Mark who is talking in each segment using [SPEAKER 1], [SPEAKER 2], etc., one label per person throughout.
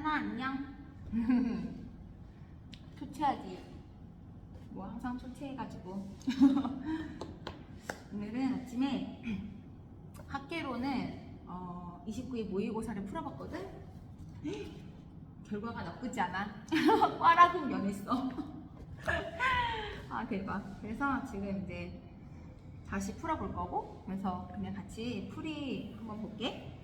[SPEAKER 1] 하나 안녕. 초췌하지. 뭐 항상 초췌해가지고. 오늘은 아침에 학계로는 29일 모의고사를 풀어봤거든. 결과가 나쁘지 않아. 꽈락은 면했어. 아 대박. 그래서 지금 이제 다시 풀어볼 거고, 그래서 그냥 같이 풀이 한번 볼게.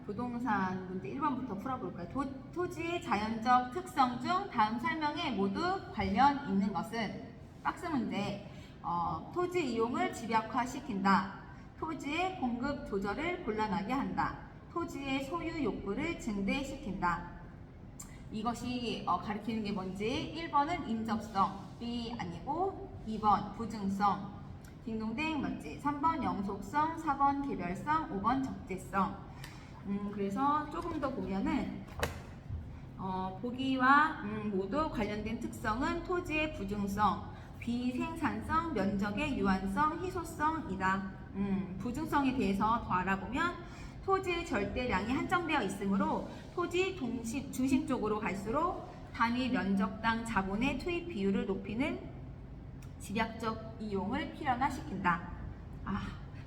[SPEAKER 1] 부동산 문제 1번부터 풀어볼까요? 토지의 자연적 특성 중 다음 설명에 모두 관련 있는 것은 박스 문제. 토지 이용을 집약화시킨다. 토지의 공급 조절을 곤란하게 한다. 토지의 소유 욕구를 증대시킨다. 이것이 가리키는 게 뭔지 1번은 인접성, B 아니고 2번 부증성, 딩동댕 맞지? 3번 영속성, 4번 개별성, 5번 적재성. 그래서 조금 더 보면은 보기와 모두 관련된 특성은 토지의 부증성, 비생산성, 면적의 유한성, 희소성이다. 부증성에 대해서 더 알아보면 토지의 절대량이 한정되어 있으므로 토지 중심 쪽으로 갈수록 단위 면적당 자본의 투입 비율을 높이는 집약적 이용을 필연화시킨다.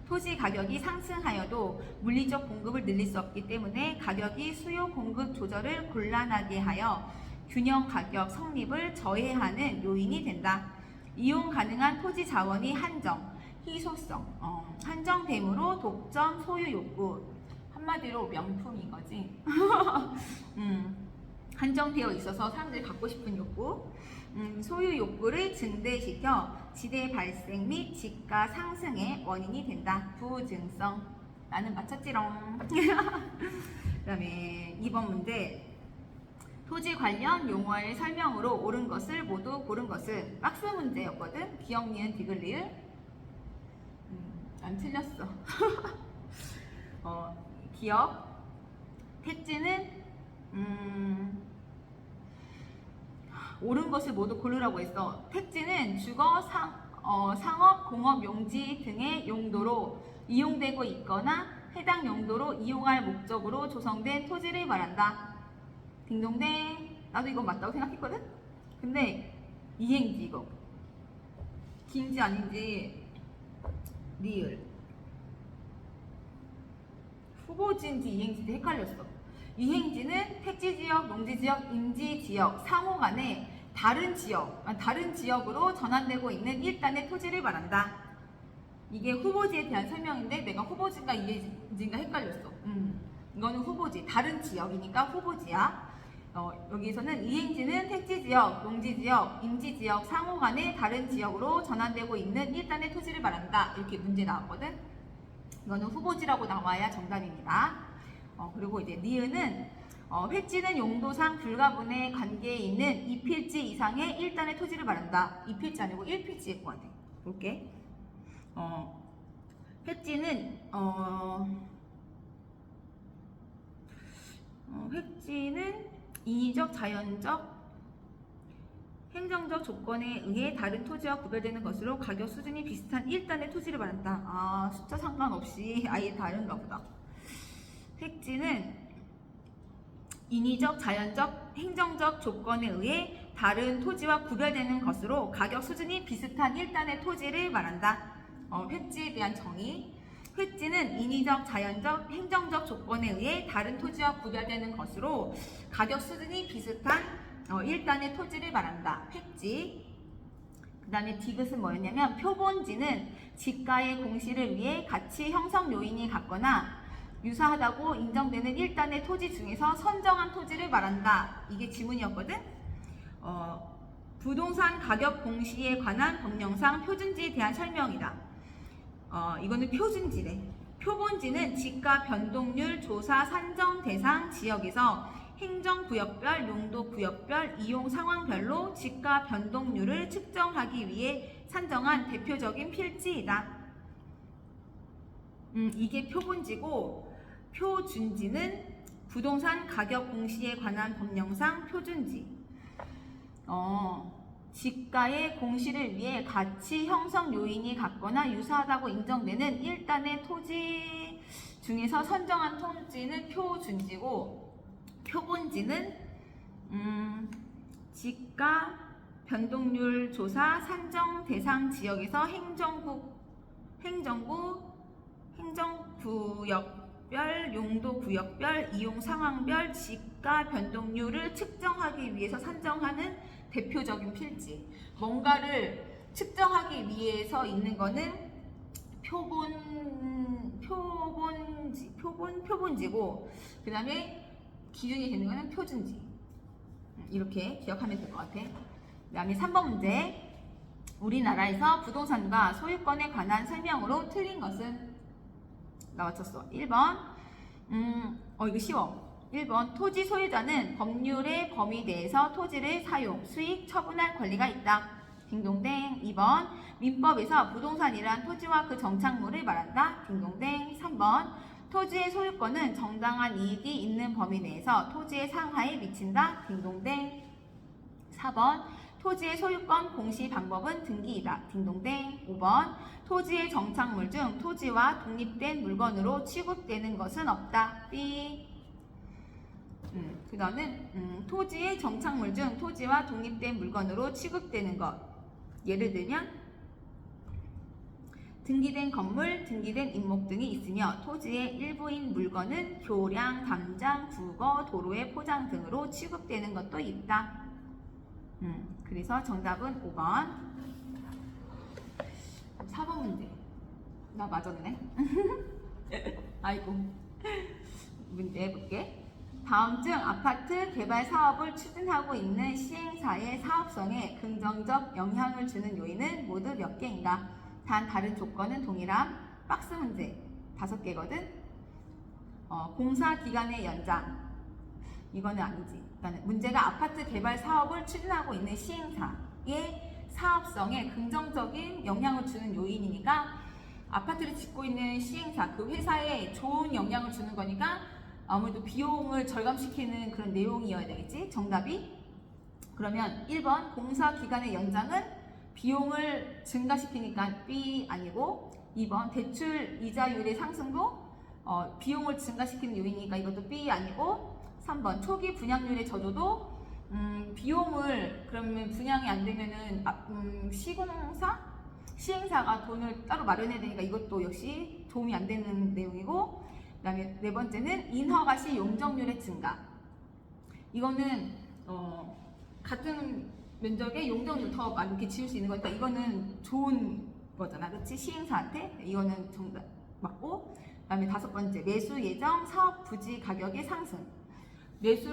[SPEAKER 1] 토지 가격이 상승하여도 물리적 공급을 늘릴 수 없기 때문에 가격이 수요 공급 조절을 곤란하게 하여 균형 가격 성립을 저해하는 요인이 된다. 이용 가능한 토지 자원이 한정, 희소성, 한정됨으로 독점 소유 욕구, 한마디로 명품인 거지. 한정되어 있어서 사람들이 갖고 싶은 욕구, 소유 욕구를 증대시켜 지대 발생 및 지가 상승의 원인이 된다. 부증성. 나는 맞췄지롱. 그 다음에 2번 문제. 토지 관련 용어의 설명으로 옳은 것을 모두 고른 것은 박스 문제였거든. 기억, 니은, 디귿, 리을. 안 틀렸어. 기억. 택지는 옳은 것을 모두 고르라고 했어. 택지는 주거, 상업, 공업, 용지 등의 용도로 이용되고 있거나 해당 용도로 이용할 목적으로 조성된 토지를 말한다. 딩동댕. 나도 이거 맞다고 생각했거든? 근데 이행지 이거. 긴지 아닌지 리을. 후보지인지 이행지인지 헷갈렸어. 이행지는 택지지역, 농지지역, 임지지역 상호 간에 다른 지역으로 전환되고 있는 일단의 토지를 말한다. 이게 후보지에 대한 설명인데 내가 후보지인가 이행지인가 헷갈렸어. 이거는 후보지, 다른 지역이니까 후보지야. 여기서는 이행지는 택지지역, 농지지역, 임지지역 상호 간에 다른 지역으로 전환되고 있는 일단의 토지를 말한다. 이렇게 문제 나왔거든. 이거는 후보지라고 나와야 정답입니다. 그리고 이제 니은은 횟지는 용도상 불가분의 관계에 있는 2필지 이상의 일단의 토지를 말한다. 2필지 아니고 1필지일 것 같아. 볼게. 횟지는 횟지는 인위적, 자연적, 행정적 조건에 의해 다른 토지와 구별되는 것으로 가격 수준이 비슷한 일단의 토지를 말한다. 숫자 상관없이 아예 다른가 보다. 획지는 인위적, 자연적, 행정적 조건에 의해 다른 토지와 구별되는 것으로 가격 수준이 비슷한 일단의 토지를 말한다. 획지에 대한 정의. 획지는 인위적, 자연적, 행정적 조건에 의해 다른 토지와 구별되는 것으로 가격 수준이 비슷한 일단의 토지를 말한다. 획지. 그 다음에 디귿은 뭐였냐면 표본지는 지가의 공시를 위해 가치 형성 요인이 같거나 유사하다고 인정되는 일단의 토지 중에서 선정한 토지를 말한다. 이게 지문이었거든. 부동산 가격 공시에 관한 법령상 표준지에 대한 설명이다. 이거는 표준지래. 표본지는 지가 변동률 조사 산정 대상 지역에서 행정구역별, 용도구역별, 이용 상황별로 지가 변동률을 측정하기 위해 산정한 대표적인 필지이다. 이게 표본지고, 표준지는 부동산 가격 공시에 관한 법령상 표준지. 지가의 공시를 위해 가치 형성 요인이 같거나 유사하다고 인정되는 1단의 토지 중에서 선정한 토지는 표준지고, 표본지는 지가 변동률 조사 산정 대상 지역에서 행정구역별, 용도구역별, 이용 상황별 지가 변동률을 측정하기 위해서 산정하는 대표적인 필지. 뭔가를 측정하기 위해서 있는 거는 표본지고, 그 다음에 기준이 되는 거는 표준지. 이렇게 기억하면 될 것 같아. 그 다음에 3번 문제. 우리나라에서 부동산과 소유권에 관한 설명으로 틀린 것은? 나 맞췄어. 1번. 이거 쉬워. 1번. 토지 소유자는 법률의 범위 내에서 토지를 사용, 수익, 처분할 권리가 있다. 딩동댕. 2번. 민법에서 부동산이란 토지와 그 정착물을 말한다. 딩동댕. 3번. 토지의 소유권은 정당한 이익이 있는 범위 내에서 토지의 상하에 미친다. 딩동댕. 4번. 토지의 소유권 공시 방법은 등기이다. 딩동댕. 5번. 토지의 정착물 중 토지와 독립된 물건으로 취급되는 것은 없다. 삐. 그 다음은 토지의 정착물 중 토지와 독립된 물건으로 취급되는 것. 예를 들면 등기된 건물, 등기된 임목 등이 있으며 토지의 일부인 물건은 교량, 담장, 부거, 도로의 포장 등으로 취급되는 것도 있다. 그래서 정답은 5번. 4번 문제. 나 맞았네. 아이고. 문제 해볼게. 다음 중 아파트 개발 사업을 추진하고 있는 시행사의 사업성에 긍정적 영향을 주는 요인은 모두 몇 개인가? 단 다른 조건은 동일함. 박스 문제 5개거든. 공사 기간의 연장. 이거는 아니지. 그러니까 문제가 아파트 개발 사업을 추진하고 있는 시행사의 사업성에 긍정적인 영향을 주는 요인이니까 아파트를 짓고 있는 시행사, 그 회사에 좋은 영향을 주는 거니까 아무래도 비용을 절감시키는 그런 내용이어야 되겠지? 정답이? 그러면 1번 공사 기간의 연장은 비용을 증가시키니까 B 아니고, 2번 대출 이자율의 상승도 비용을 증가시키는 요인이니까 이것도 B 아니고, 3번 초기 분양률의 저조도 비용을 그러면 분양이 안 되면은 시행사가 돈을 따로 마련해야 되니까 이것도 역시 도움이 안 되는 내용이고, 그 다음에 4번째는 인허가 시 용적률의 증가. 이거는 같은 면적에 용적률 더 많게 지을 수 있는 거니까 이거는 좋은 거잖아, 그렇지? 시행사한테. 이거는 정답 맞고, 그 다음에 5번째 매수 예정 사업 부지 가격의 상승.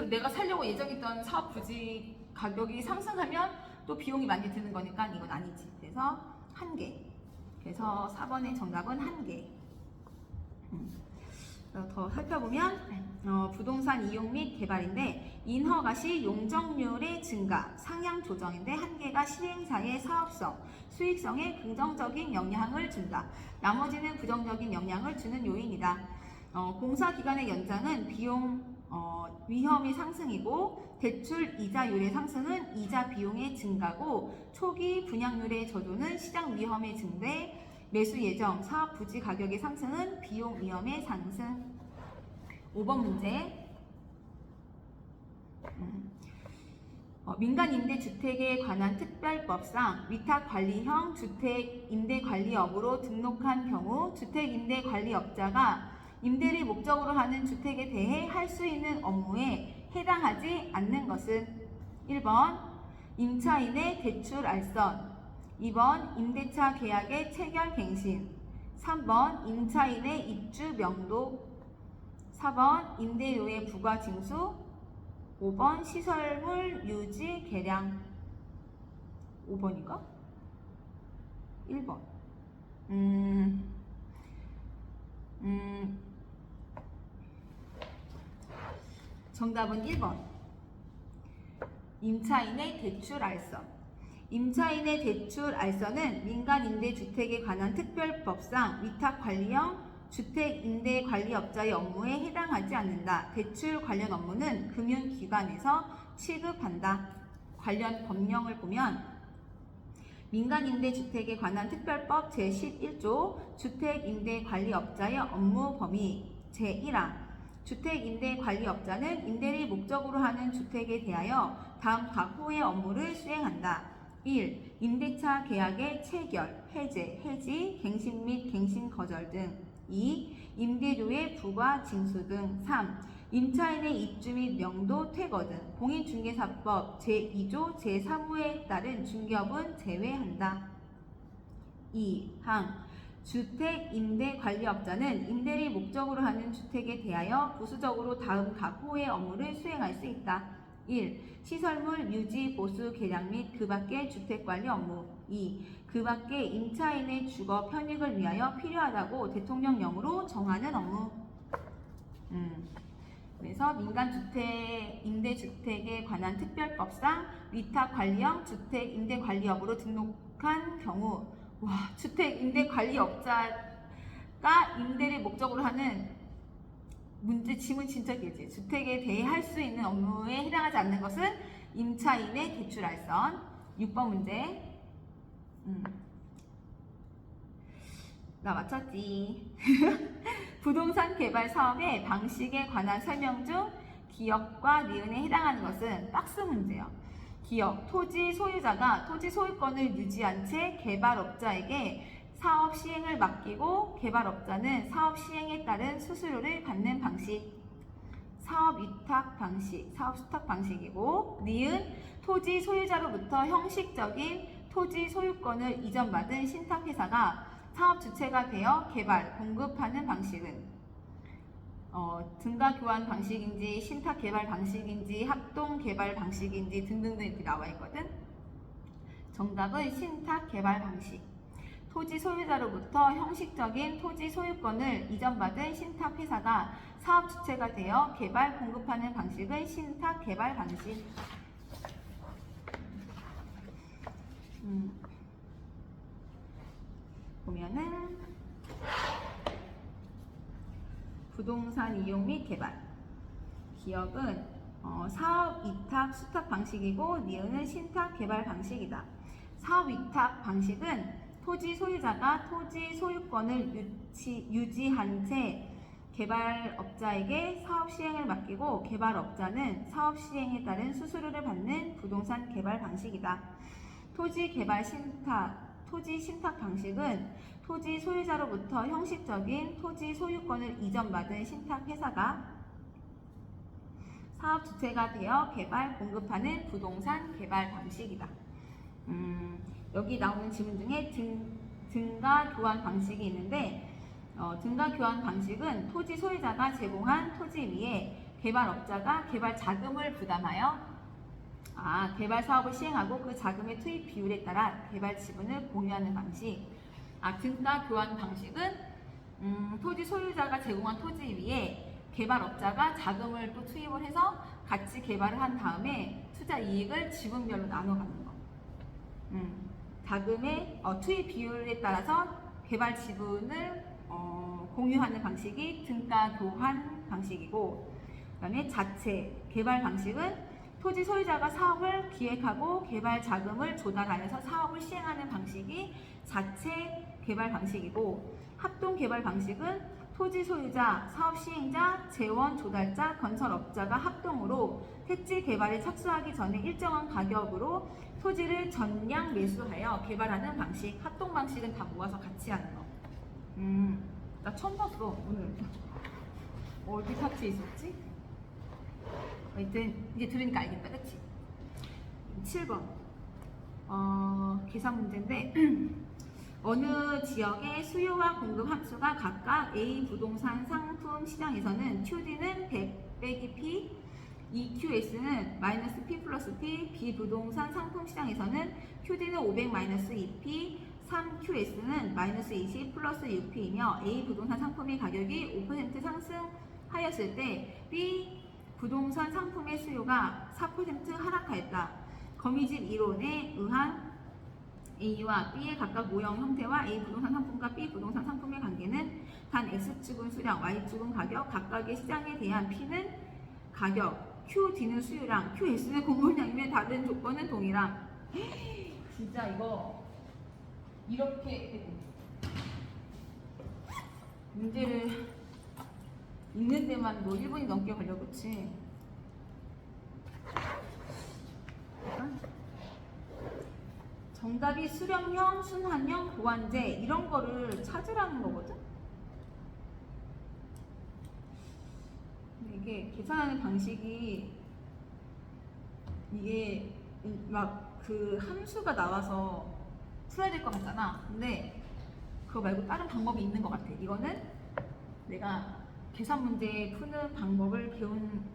[SPEAKER 1] 내가 살려고 예정했던 사업 부지 가격이 상승하면 또 비용이 많이 드는 거니까 이건 아니지. 그래서 1개. 그래서 4번의 정답은 1개. 더 살펴보면 부동산 이용 및 개발인데 인허가 시 용적률의 증가, 상향 조정인데 1개가 시행사의 사업성, 수익성에 긍정적인 영향을 준다. 나머지는 부정적인 영향을 주는 요인이다. 공사 기간의 연장은 비용 위험의 상승이고, 대출 이자율의 상승은 이자 비용의 증가고, 초기 분양률의 저조는 시장 위험의 증대, 매수 예정 사업 부지 가격의 상승은 비용 위험의 상승. 5번 문제. 민간 임대주택에 관한 특별법상 위탁관리형 주택임대관리업으로 등록한 경우 주택임대관리업자가 임대를 목적으로 하는 주택에 대해 할 수 있는 업무에 해당하지 않는 것은? 1번 임차인의 대출 알선, 2번 임대차 계약의 체결 갱신, 3번 임차인의 입주 명도, 4번 임대료의 부과 징수, 5번 시설물 유지 개량. 5번인가? 1번. 정답은 1번. 임차인의 대출 알선. 임차인의 대출 알선은 민간임대주택에 관한 특별법상 위탁관리형 주택임대관리업자의 업무에 해당하지 않는다. 대출 관련 업무는 금융기관에서 취급한다. 관련 법령을 보면 민간임대주택에 관한 특별법 제11조 주택임대관리업자의 업무 범위 제1항 주택임대관리업자는 임대를 목적으로 하는 주택에 대하여 다음 각호의 업무를 수행한다. 1. 임대차 계약의 체결, 해제, 해지, 갱신 및 갱신 거절 등. 2. 임대료의 부과, 징수 등. 3. 임차인의 입주 및 명도, 퇴거 등. 공인중개사법 제2조 제3호에 따른 중개업은 제외한다. 2항 주택임대관리업자는 임대를 목적으로 하는 주택에 대하여 부수적으로 다음 각호의 업무를 수행할 수 있다. 1. 시설물 유지, 보수, 개량 및 그 밖의 주택관리 업무. 2. 그 밖의 임차인의 주거 편익을 위하여 필요하다고 대통령령으로 정하는 업무. 그래서 민간주택, 임대주택에 관한 특별법상 위탁관리형 주택임대관리업으로 등록한 경우 주택임대관리업자가 임대를 목적으로 하는 문제 지문 진짜 길지. 주택에 대해 할 수 있는 업무에 해당하지 않는 것은 임차인의 대출알선. 6번 문제. 나 맞췄지. 부동산 개발 사업의 방식에 관한 설명 중 기업과 니은에 해당하는 것은 박스 문제요. 기업, 토지 소유자가 토지 소유권을 유지한 채 개발업자에게 사업 시행을 맡기고 개발업자는 사업 시행에 따른 수수료를 받는 방식. 사업 위탁 방식, 사업 수탁 방식이고, 니은 토지 소유자로부터 형식적인 토지 소유권을 이전받은 신탁회사가 사업 주체가 되어 개발, 공급하는 방식은 등가 교환 방식인지 신탁 개발 방식인지 합동 개발 방식인지 등등등 이렇게 나와 있거든. 정답은 신탁 개발 방식. 토지 소유자로부터 형식적인 토지 소유권을 이전받은 신탁 회사가 사업 주체가 되어 개발, 공급하는 방식은 신탁 개발 방식. 보면은 부동산 이용 및 개발. 기업은 사업 위탁 수탁 방식이고 니은은 신탁 개발 방식이다. 사업 위탁 방식은 토지 소유자가 토지 소유권을 유지한 채 개발업자에게 사업 시행을 맡기고 개발업자는 사업 시행에 따른 수수료를 받는 부동산 개발 방식이다. 토지 개발 신탁 토지 신탁 방식은 토지 소유자로부터 형식적인 토지 소유권을 이전받은 신탁 회사가 사업 주체가 되어 개발, 공급하는 부동산 개발 방식이다. 여기 나오는 질문 중에 등가 교환 방식이 있는데 등가 교환 방식은 토지 소유자가 제공한 토지 위에 개발업자가 개발 자금을 부담하여 개발 사업을 시행하고 그 자금의 투입 비율에 따라 개발 지분을 공유하는 방식. 등가 교환 방식은 토지 소유자가 제공한 토지 위에 개발업자가 자금을 또 투입을 해서 같이 개발을 한 다음에 투자 이익을 지분별로 나눠 갖는 거. 자금의 투입 비율에 따라서 개발 지분을 공유하는 방식이 등가 교환 방식이고, 그 다음에 자체 개발 방식은 토지 소유자가 사업을 기획하고 개발 자금을 조달하여서 사업을 시행하는 방식이 자체 개발 방식이고, 합동 개발 방식은 토지 소유자, 사업 시행자, 재원 조달자, 건설업자가 합동으로 택지 개발에 착수하기 전에 일정한 가격으로 토지를 전량 매수하여 개발하는 방식. 합동 방식은 다 모아서 같이 하는 거. 나 처음 봤어 오늘. 어디 같이 있었지? 하여튼 이제 들으니까 알겠다, 그치? 7번 계산 문제인데 어느 지역의 수요와 공급 함수가 각각 A 부동산 상품 시장에서는 QD는 100 빼기 P, EQS는 마이너스 P 플러스 P, B 부동산 상품 시장에서는 QD는 500 마이너스 2P, 3QS는 마이너스 20 플러스 6P이며 A 부동산 상품의 가격이 5% 상승하였을 때 B 부동산 상품의 수요가 4% 하락하였다. 거미집 이론에 의한 A와 B의 각각 모형 형태와 A 부동산 상품과 B 부동산 상품의 관계는 단 X축은 수량, Y축은 가격, 각각의 시장에 대한 P는 가격, QD는 수요량, QS는 공급량이면 다른 조건은 동일함. 진짜 이거 이렇게 되고 문제를 읽는 데만 뭐 1분이 넘게 걸려, 그치? 정답이 수렴형, 순환형, 보완제 이런 거를 찾으라는 거거든? 근데 이게 계산하는 방식이 이게 막 그 함수가 나와서 풀어야 될 것 같잖아. 근데 그거 말고 다른 방법이 있는 것 같아. 이거는 내가 계산 문제 푸는 방법을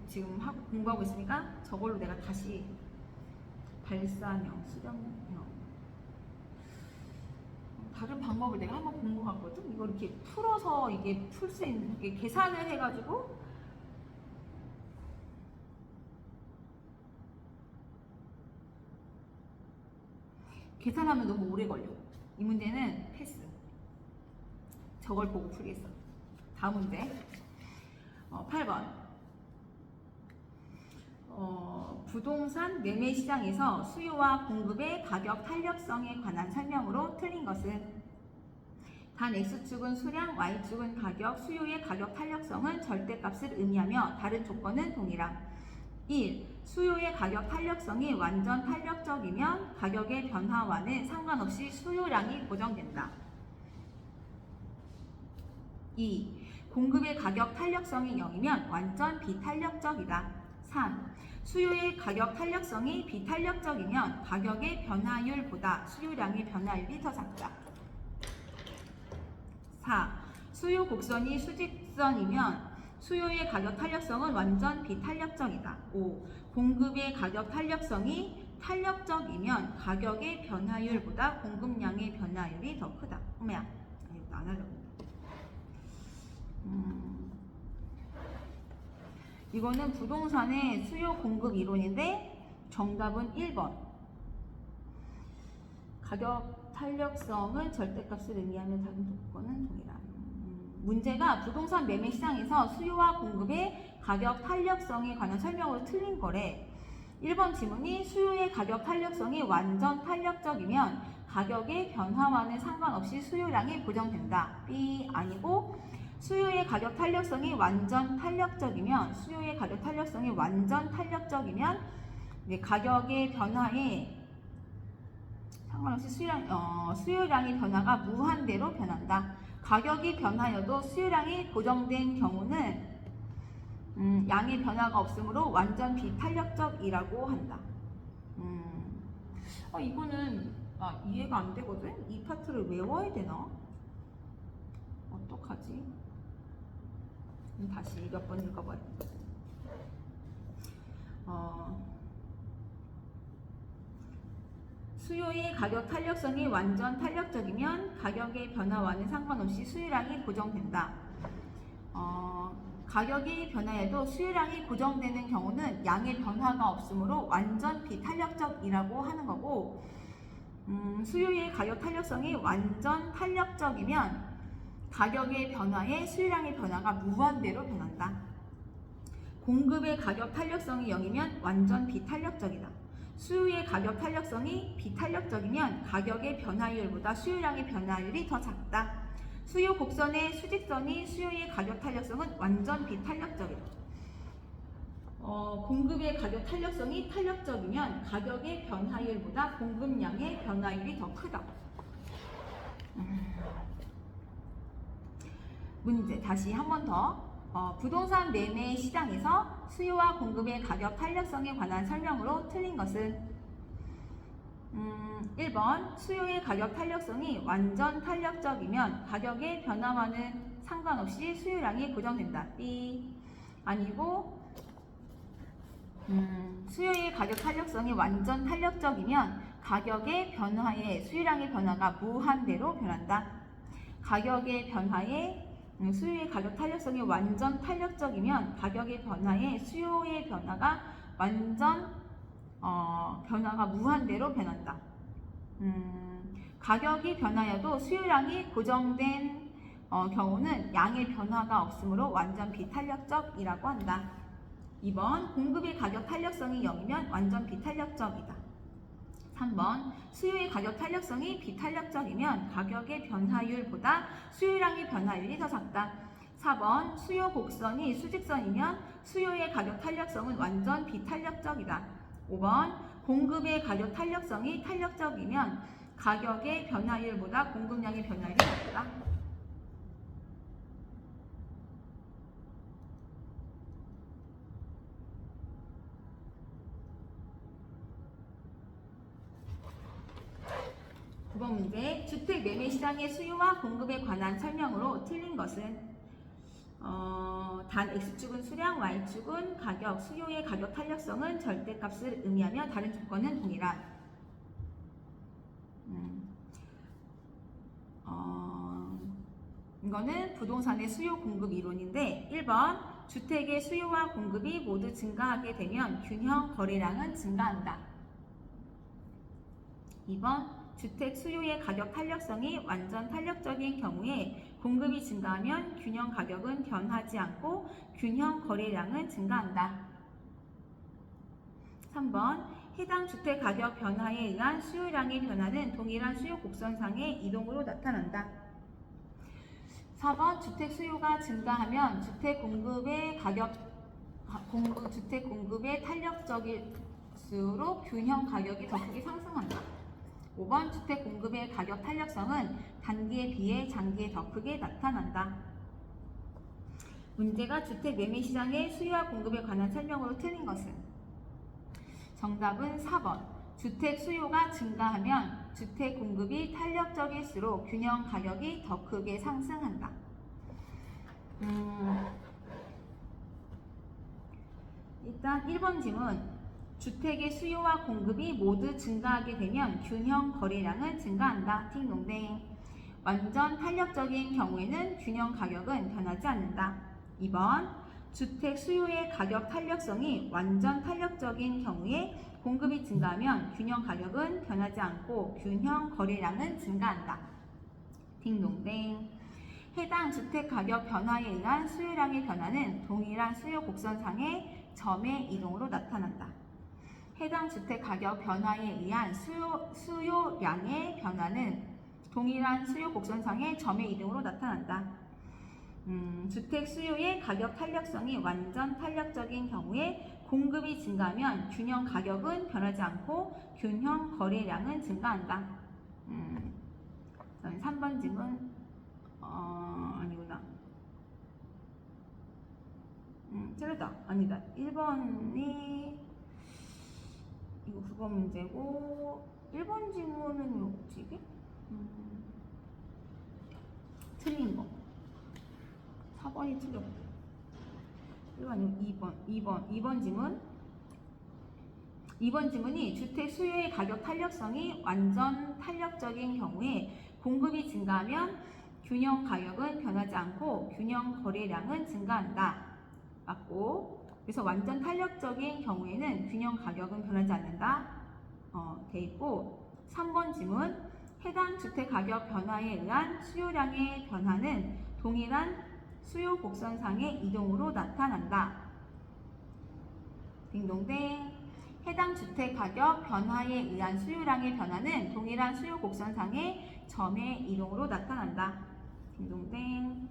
[SPEAKER 1] 지금 공부하고 있으니까 저걸로 내가 다시 발산형, 수렴형 다른 방법을 내가 한번 본 것 같거든. 이걸 이렇게 풀어서 이게 풀 수 있는 이게 계산을 해가지고 계산하면 너무 오래 걸려. 이 문제는 패스. 저걸 보고 풀겠어. 다음 문제. 8번. 부동산 매매 시장에서 수요와 공급의 가격 탄력성에 관한 설명으로 틀린 것은 단 X축은 수량, Y축은 가격, 수요의 가격 탄력성은 절대값을 의미하며 다른 조건은 동일함. 1. 수요의 가격 탄력성이 완전 탄력적이면 가격의 변화와는 상관없이 수요량이 고정된다. 2. 공급의 가격 탄력성이 0이면 완전 비탄력적이다. 3. 수요의 가격 탄력성이 비탄력적이면 가격의 변화율보다 수요량의 변화율이 더 작다. 4. 수요 곡선이 수직선이면 수요의 가격 탄력성은 완전 비탄력적이다. 5. 공급의 가격 탄력성이 탄력적이면 가격의 변화율보다 공급량의 변화율이 더 크다. 어머야, 이거 안 하려고. 이거는 부동산의 수요 공급 이론인데 정답은 1번. 가격 탄력성은 절대값을 의미하며 다른 조건은 동일함. 문제가 부동산 매매 시장에서 수요와 공급의 가격 탄력성에 관한 설명으로 틀린 거래. 1번 지문이 수요의 가격 탄력성이 완전 탄력적이면 가격의 변화와는 상관없이 수요량이 고정된다. B 아니고 수요의 가격 탄력성이 완전 탄력적이면 가격의 변화에 상관없이 수요량의 변화가 무한대로 변한다. 가격이 변하여도 수요량이 고정된 경우는 양의 변화가 없으므로 완전 비탄력적이라고 한다. 이거는 이해가 안 되거든? 이 파트를 외워야 되나? 어떡하지? 다시 몇 번 읽어봐야 돼. 수요의 가격 탄력성이 완전 탄력적이면 가격의 변화와는 상관없이 수요량이 고정된다. 가격이 변화해도 수요량이 고정되는 경우는 양의 변화가 없으므로 완전 비탄력적이라고 하는 거고, 수요의 가격 탄력성이 완전 탄력적이면 가격의 변화에 수요량의 변화가 무한대로 변한다. 공급의 가격 탄력성이 0이면 완전 비탄력적이다. 수요의 가격 탄력성이 비탄력적이면 가격의 변화율보다 수요량의 변화율이 더 작다. 수요 곡선의 수직선이 수요의 가격 탄력성은 완전 비탄력적이다. 공급의 가격 탄력성이 탄력적이면 가격의 변화율보다 공급량의 변화율이 더 크다. 문제 다시 한 번 더. 부동산 매매 시장에서 수요와 공급의 가격 탄력성에 관한 설명으로 틀린 것은 1번 수요의 가격 탄력성이 완전 탄력적이면 가격의 변화와는 상관없이 수요량이 고정된다. B 아니고 수요의 가격 탄력성이 완전 탄력적이면 가격의 변화에 수요량의 변화가 무한대로 변한다. 가격의 변화에 수요의 가격 탄력성이 완전 탄력적이면 가격의 변화에 수요의 변화가 변화가 무한대로 변한다. 가격이 변하여도 수요량이 고정된 경우는 양의 변화가 없으므로 완전 비탄력적이라고 한다. 2번 공급의 가격 탄력성이 0이면 완전 비탄력적이다. 3번 수요의 가격 탄력성이 비탄력적이면 가격의 변화율보다 수요량의 변화율이 더 작다. 4번 수요 곡선이 수직선이면 수요의 가격 탄력성은 완전 비탄력적이다. 5번 공급의 가격 탄력성이 탄력적이면 가격의 변화율보다 공급량의 변화율이 적다. 두 번 문제, 주택 매매 시장의 수요와 공급에 관한 설명으로 틀린 것은 단 X축은 수량, Y축은 가격, 수요의 가격 탄력성은 절대값을 의미하며 다른 조건은 동일한. 이거는 부동산의 수요 공급 이론인데 1번 주택의 수요와 공급이 모두 증가하게 되면 균형 거래량은 증가한다. 2번 주택 수요의 가격 탄력성이 완전 탄력적인 경우에 공급이 증가하면 균형 가격은 변하지 않고 균형 거래량은 증가한다. 3번 해당 주택 가격 변화에 의한 수요량의 변화는 동일한 수요 곡선상의 이동으로 나타난다. 4번 주택 수요가 증가하면 주택 공급의 탄력적일수록 균형 가격이 더 크게 상승한다. 5번 주택 공급의 가격 탄력성은 단기에 비해 장기에 더 크게 나타난다. 문제가 주택 매매 시장의 수요와 공급에 관한 설명으로 틀린 것은? 정답은 4번. 주택 수요가 증가하면 주택 공급이 탄력적일수록 균형 가격이 더 크게 상승한다. 일단 1번 질문. 주택의 수요와 공급이 모두 증가하게 되면 균형 거래량은 증가한다. 팅동댕. 완전 탄력적인 경우에는 균형 가격은 변하지 않는다. 2번 주택 수요의 가격 탄력성이 완전 탄력적인 경우에 공급이 증가하면 균형 가격은 변하지 않고 균형 거래량은 증가한다. 딩동댕. 해당 주택 가격 변화에 의한 수요량의 변화는 동일한 수요 곡선상의 점의 이동으로 나타난다. 해당 주택 가격 변화에 의한 수요량의 변화는 동일한 수요 곡선상의 점의 이동으로 나타난다. 주택 수요의 가격 탄력성이 완전 탄력적인 경우에 공급이 증가하면 균형 가격은 변하지 않고 균형 거래량은 증가한다. 3번 질문 아니구나. 틀렸다. 아니다. 1번이 이거 9번 문제고 1번 질문은 뭐지 이게? 틀린 거. 4번이 틀렸고 2번 질문. 2번 질문이 주택 수요의 가격 탄력성이 완전 탄력적인 경우에 공급이 증가하면 균형 가격은 변하지 않고 균형 거래량은 증가한다. 맞고, 그래서 완전 탄력적인 경우에는 균형 가격은 변하지 않는다. 돼 있고 3번 질문. 해당 주택 가격 변화에 의한 수요량의 변화는 동일한 수요 곡선상의 이동으로 나타난다. 딩동댕. 해당 주택 가격 변화에 의한 수요량의 변화는 동일한 수요 곡선상의 점의 이동으로 나타난다. 딩동댕.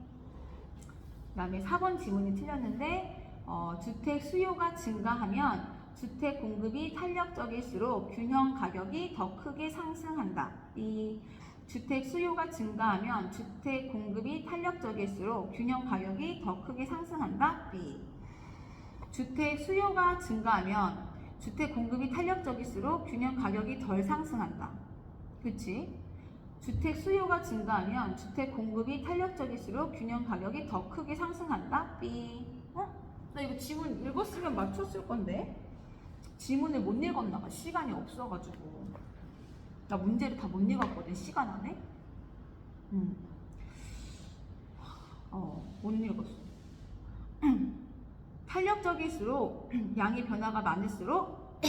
[SPEAKER 1] 그 다음에 4번 지문이 틀렸는데 주택 수요가 증가하면 주택 공급이 탄력적일수록 균형 가격이 더 크게 상승한다. 이 주택 수요가 증가하면 주택 공급이 탄력적일수록 균형 가격이 더 크게 상승한다. B. 주택 수요가 증가하면 주택 공급이 탄력적일수록 균형 가격이 덜 상승한다. 그치? 주택 수요가 증가하면 주택 공급이 탄력적일수록 균형 가격이 더 크게 상승한다. B. 나 이거 지문 읽었으면 맞췄을 건데 지문을 못 읽었나 봐. 시간이 없어가지고. 나 문제를 다 못 읽었거든. 시간 안에. 못 읽었어. 탄력적일수록 양의 변화가 많을수록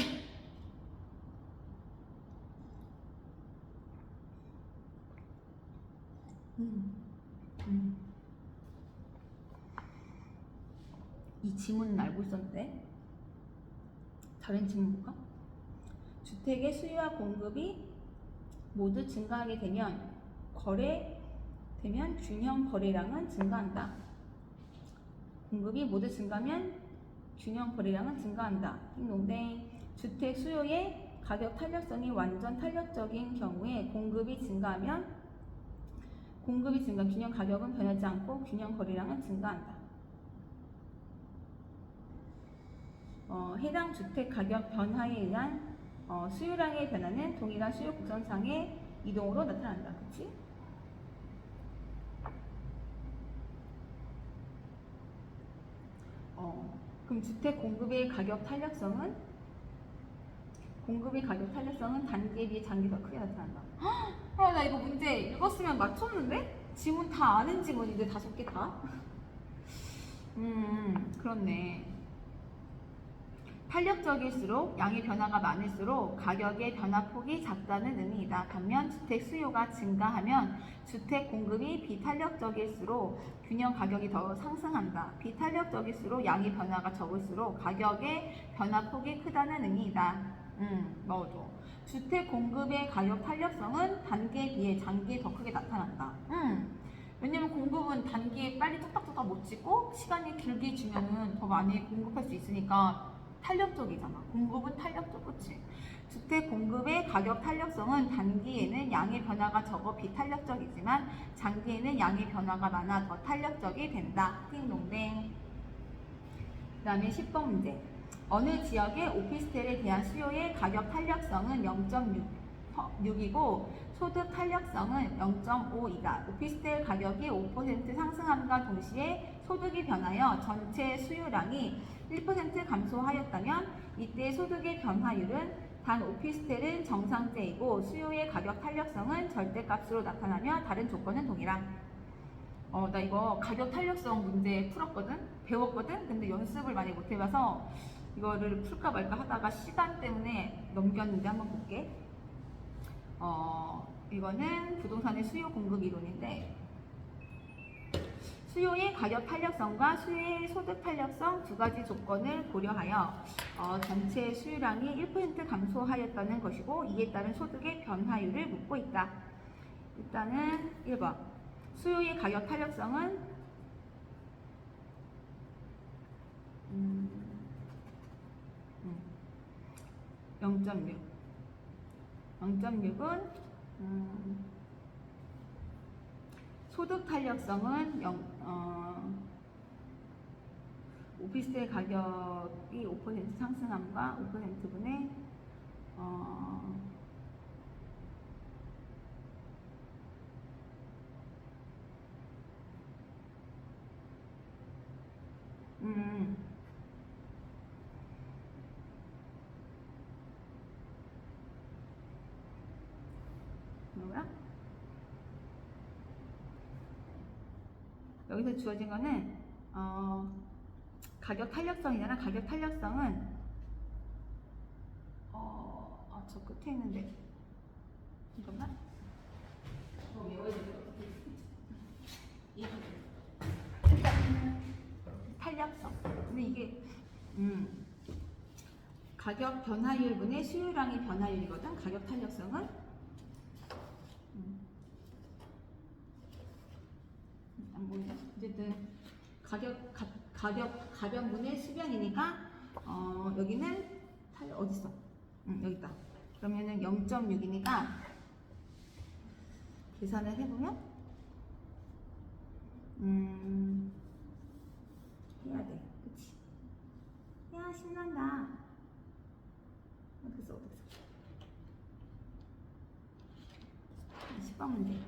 [SPEAKER 1] 이 지문은 알고 있었는데 다른 지문 볼까? 주택의 수요와 공급이 모두 증가하게 되면 균형 거래량은 증가한다. 공급이 모두 증가하면 균형 거래량은 증가한다. 띵동댕. 주택 수요의 가격 탄력성이 완전 탄력적인 경우에 공급이 증가하면 균형 가격은 변하지 않고 균형 거래량은 증가한다. 해당 주택 가격 변화에 의한 수요량의 변화는 동일한 수요 곡선상의 이동으로 나타난다. 그치? 그럼 주택 공급의 가격 탄력성은 단기에 비해 장기 더 크게 나타난다. 나 이거 문제 읽었으면 맞췄는데? 지문 다 아는 지문인데 5개 다? 그렇네. 탄력적일수록 양의 변화가 많을수록 가격의 변화폭이 작다는 의미이다. 반면 주택 수요가 증가하면 주택 공급이 비탄력적일수록 균형 가격이 더 상승한다. 비탄력적일수록 양의 변화가 적을수록 가격의 변화폭이 크다는 의미이다. 넣어줘. 주택 공급의 가격 탄력성은 단기에 비해 장기에 더 크게 나타난다. 왜냐면 공급은 단기에 빨리 뚝딱뚝딱 못 찍고 시간이 길게 주면은 더 많이 공급할 수 있으니까 탄력적이잖아. 공급은 탄력적, 그치? 주택 공급의 가격 탄력성은 단기에는 양의 변화가 적어 비탄력적이지만 장기에는 양의 변화가 많아 더 탄력적이 된다. 띵동댕. 그 다음에 10번 문제. 어느 지역의 오피스텔에 대한 수요의 가격 탄력성은 0.6이고 소득 탄력성은 0.5이다. 오피스텔 가격이 5% 상승함과 동시에 소득이 변하여 전체 수요량이 1% 감소하였다면 이때 소득의 변화율은 단 오피스텔은 정상제이고 수요의 가격 탄력성은 절대값으로 나타나며 다른 조건은 동일함. 나 이거 가격 탄력성 문제 배웠거든? 근데 연습을 많이 못 해봐서 이거를 풀까 말까 하다가 시간 때문에 넘겼는데 한번 볼게. 이거는 부동산의 수요 공급 이론인데 수요의 가격 탄력성과 수요의 소득 탄력성 두 가지 조건을 고려하여 전체 수요량이 1% 감소하였다는 것이고 이에 따른 소득의 변화율을 묻고 있다. 일단은 1번 수요의 가격 탄력성은 0.6. 0.6은 소득 탄력성은 오피스텔 가격이 5% 상승함과 5%분의 뭐야? 여기서 주어진 거는 가격 탄력성이잖아. 가격 탄력성은 저 끝에 있는데 잠깐만. 외워야 될 것 같아. 탄력성. 근데 이게 가격 변화율분의 수요량의 변화율이거든. 가격 탄력성은 안 보이죠? 어쨌든 가변분의 수변이니까 여기는 어디 있어? 여기 있다. 그러면은 0.6이니까 계산을 해보면 해야 돼. 그치? 야 신난다. 어떻게 써? 10번 문제.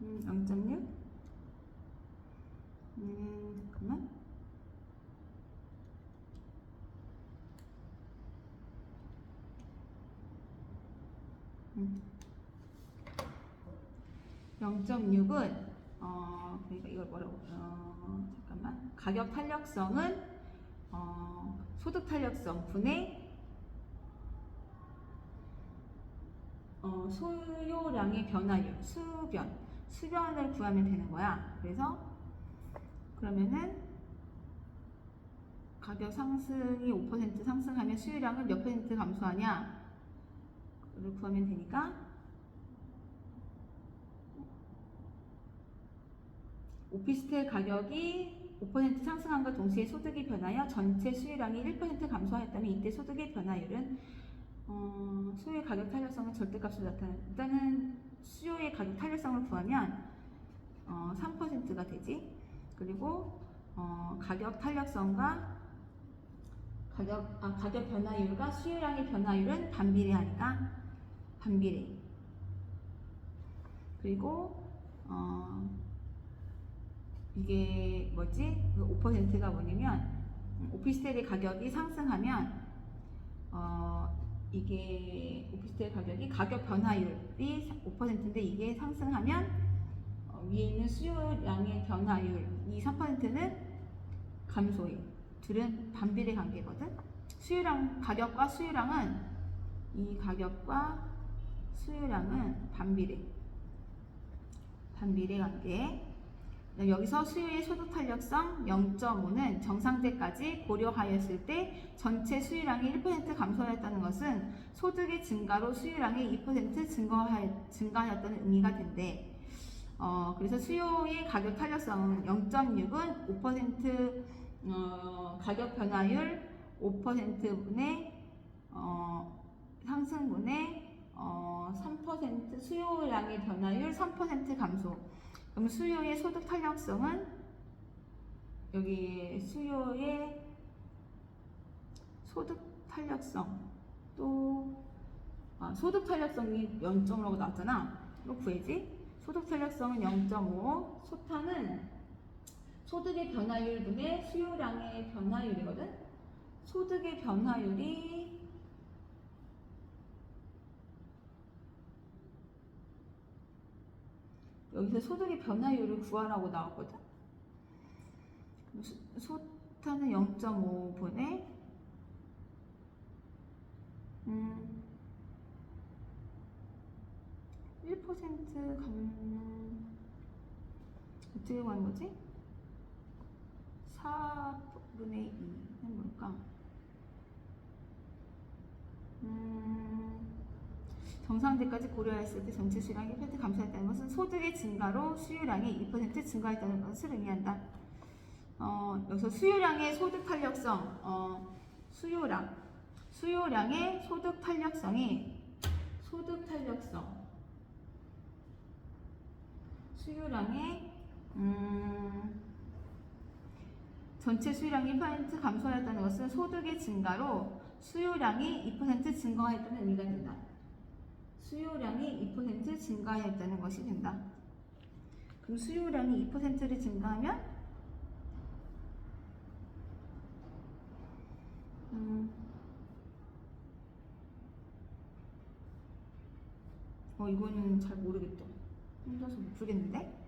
[SPEAKER 1] 0.6 잠깐만. 0.6은 그러니까 이걸 뭐라고 잠깐만. 가격 탄력성은 소득 탄력성 분의 수요량의 변화율 수변을 구하면 되는 거야. 그래서 그러면은 가격 상승이 5% 상승하면 수요량을 몇 퍼센트 감소하냐? 를 구하면 되니까 오피스텔 가격이 5% 상승함과 동시에 소득이 변하여 전체 수요량이 1% 감소하였다면 이때 소득의 변화율은 수요의 가격 탄력성은 절대값으로 나타나는 일단은 수요의 가격 탄력성을 구하면 3%가 되지. 그리고 가격 탄력성과 가격 변화율과 수요량의 변화율은 반비례하니까 반비례. 그리고 이게 뭐지? 그 5%가 뭐냐면 오피스텔의 가격이 상승하면 이게 오피스텔 가격이 가격 변화율이 5%인데 이게 상승하면 위에 있는 수요량의 변화율 이 3%는 감소해. 둘은 반비례 관계거든. 수요량 가격과 수요량은 이 가격과 수요량은 반비례 관계. 여기서 수요의 소득 탄력성 0.5는 정상제까지 고려하였을 때 전체 수요량이 1% 감소하였다는 것은 소득의 증가로 수요량이 2% 증가하였다는 의미가 된대. 그래서 수요의 가격 탄력성은 0.6은 5% 가격 변화율 5%분의 상승분의 3% 수요량의 변화율 3% 감소. 그럼 수요의 소득 탄력성은 여기 수요의 소득 탄력성 또 소득 탄력성이 0.5라고 나왔잖아. 이거 구해지. 소득 탄력성은 0.5. 소탄은 소득의 변화율분의 수요량의 변화율이거든. 소득의 변화율이 여기서 소득의 변화율을 구하라고 나왔거든. 소탄은 0.5분의 1% 어떻게 구하는 거지? 4분의 2는 뭘까? 정상제까지 고려했을 때 전체 수요량이 1% 감소했다는 것은 소득의 증가로 수요량이 2% 증가했다는 것을 의미한다. 여기서 수요량의 소득 탄력성, 수요량의 소득 탄력성이 수요량의 전체 수요량이 1% 감소하였다는 것은 소득의 증가로 수요량이 2% 증가하였다는 의미가 된다. 수요량이 2% 증가하였다는 것이 된다. 그럼 수요량이 2%를 증가하면 이거는 잘 모르겠다. 혼자서 못 풀겠는데?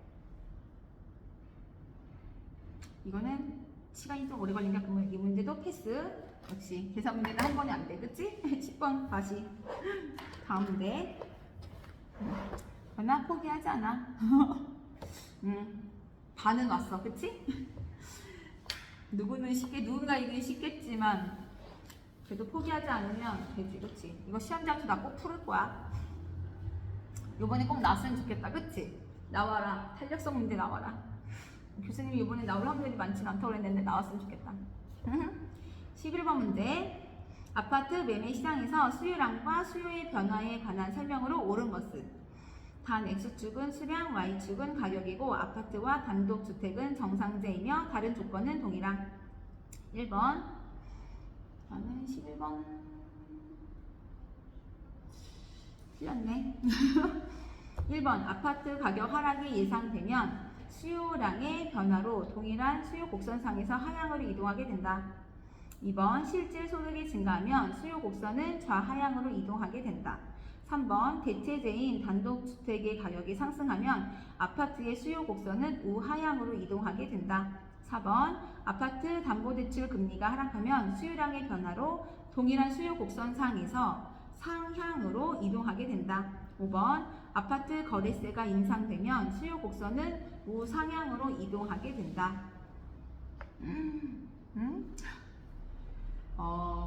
[SPEAKER 1] 이거는 시간이 좀 오래 걸리니까 그러면 이 문제도 패스. 역시 계산 문제는 한 번에 안 돼, 그치? 10번 다시. 다음 문제. 그러나 포기하지 않아. 반은 왔어, 그치? 누군가 이긴 쉽겠지만 그래도 포기하지 않으면 되지, 그치? 이거 시험장에서 나 꼭 풀을 거야. 요번에 꼭 나왔으면 좋겠다, 그치? 나와라. 탄력성 문제 나와라. 교수님이 이번에 나올 확률이 많진 않다고 그랬는데 나왔으면 좋겠다. 11번 문제. 아파트 매매 시장에서 수요량과 수요의 변화에 관한 설명으로 옳은 것은 단 X축은 수량, Y축은 가격이고 아파트와 단독주택은 정상제이며 다른 조건은 동일함. 1번. 나는 11번 틀렸네. 1번. 아파트 가격 하락이 예상되면 수요량의 변화로 동일한 수요 곡선상에서 하향으로 이동하게 된다. 2번. 실질 소득이 증가하면 수요 곡선은 좌하향으로 이동하게 된다. 3번. 대체제인 단독주택의 가격이 상승하면 아파트의 수요 곡선은 우하향으로 이동하게 된다. 4번. 아파트 담보대출 금리가 하락하면 수요량의 변화로 동일한 수요 곡선상에서 상향으로 이동하게 된다. 5번. 아파트 거래세가 인상되면 수요 곡선은 우상향으로 이동하게 된다.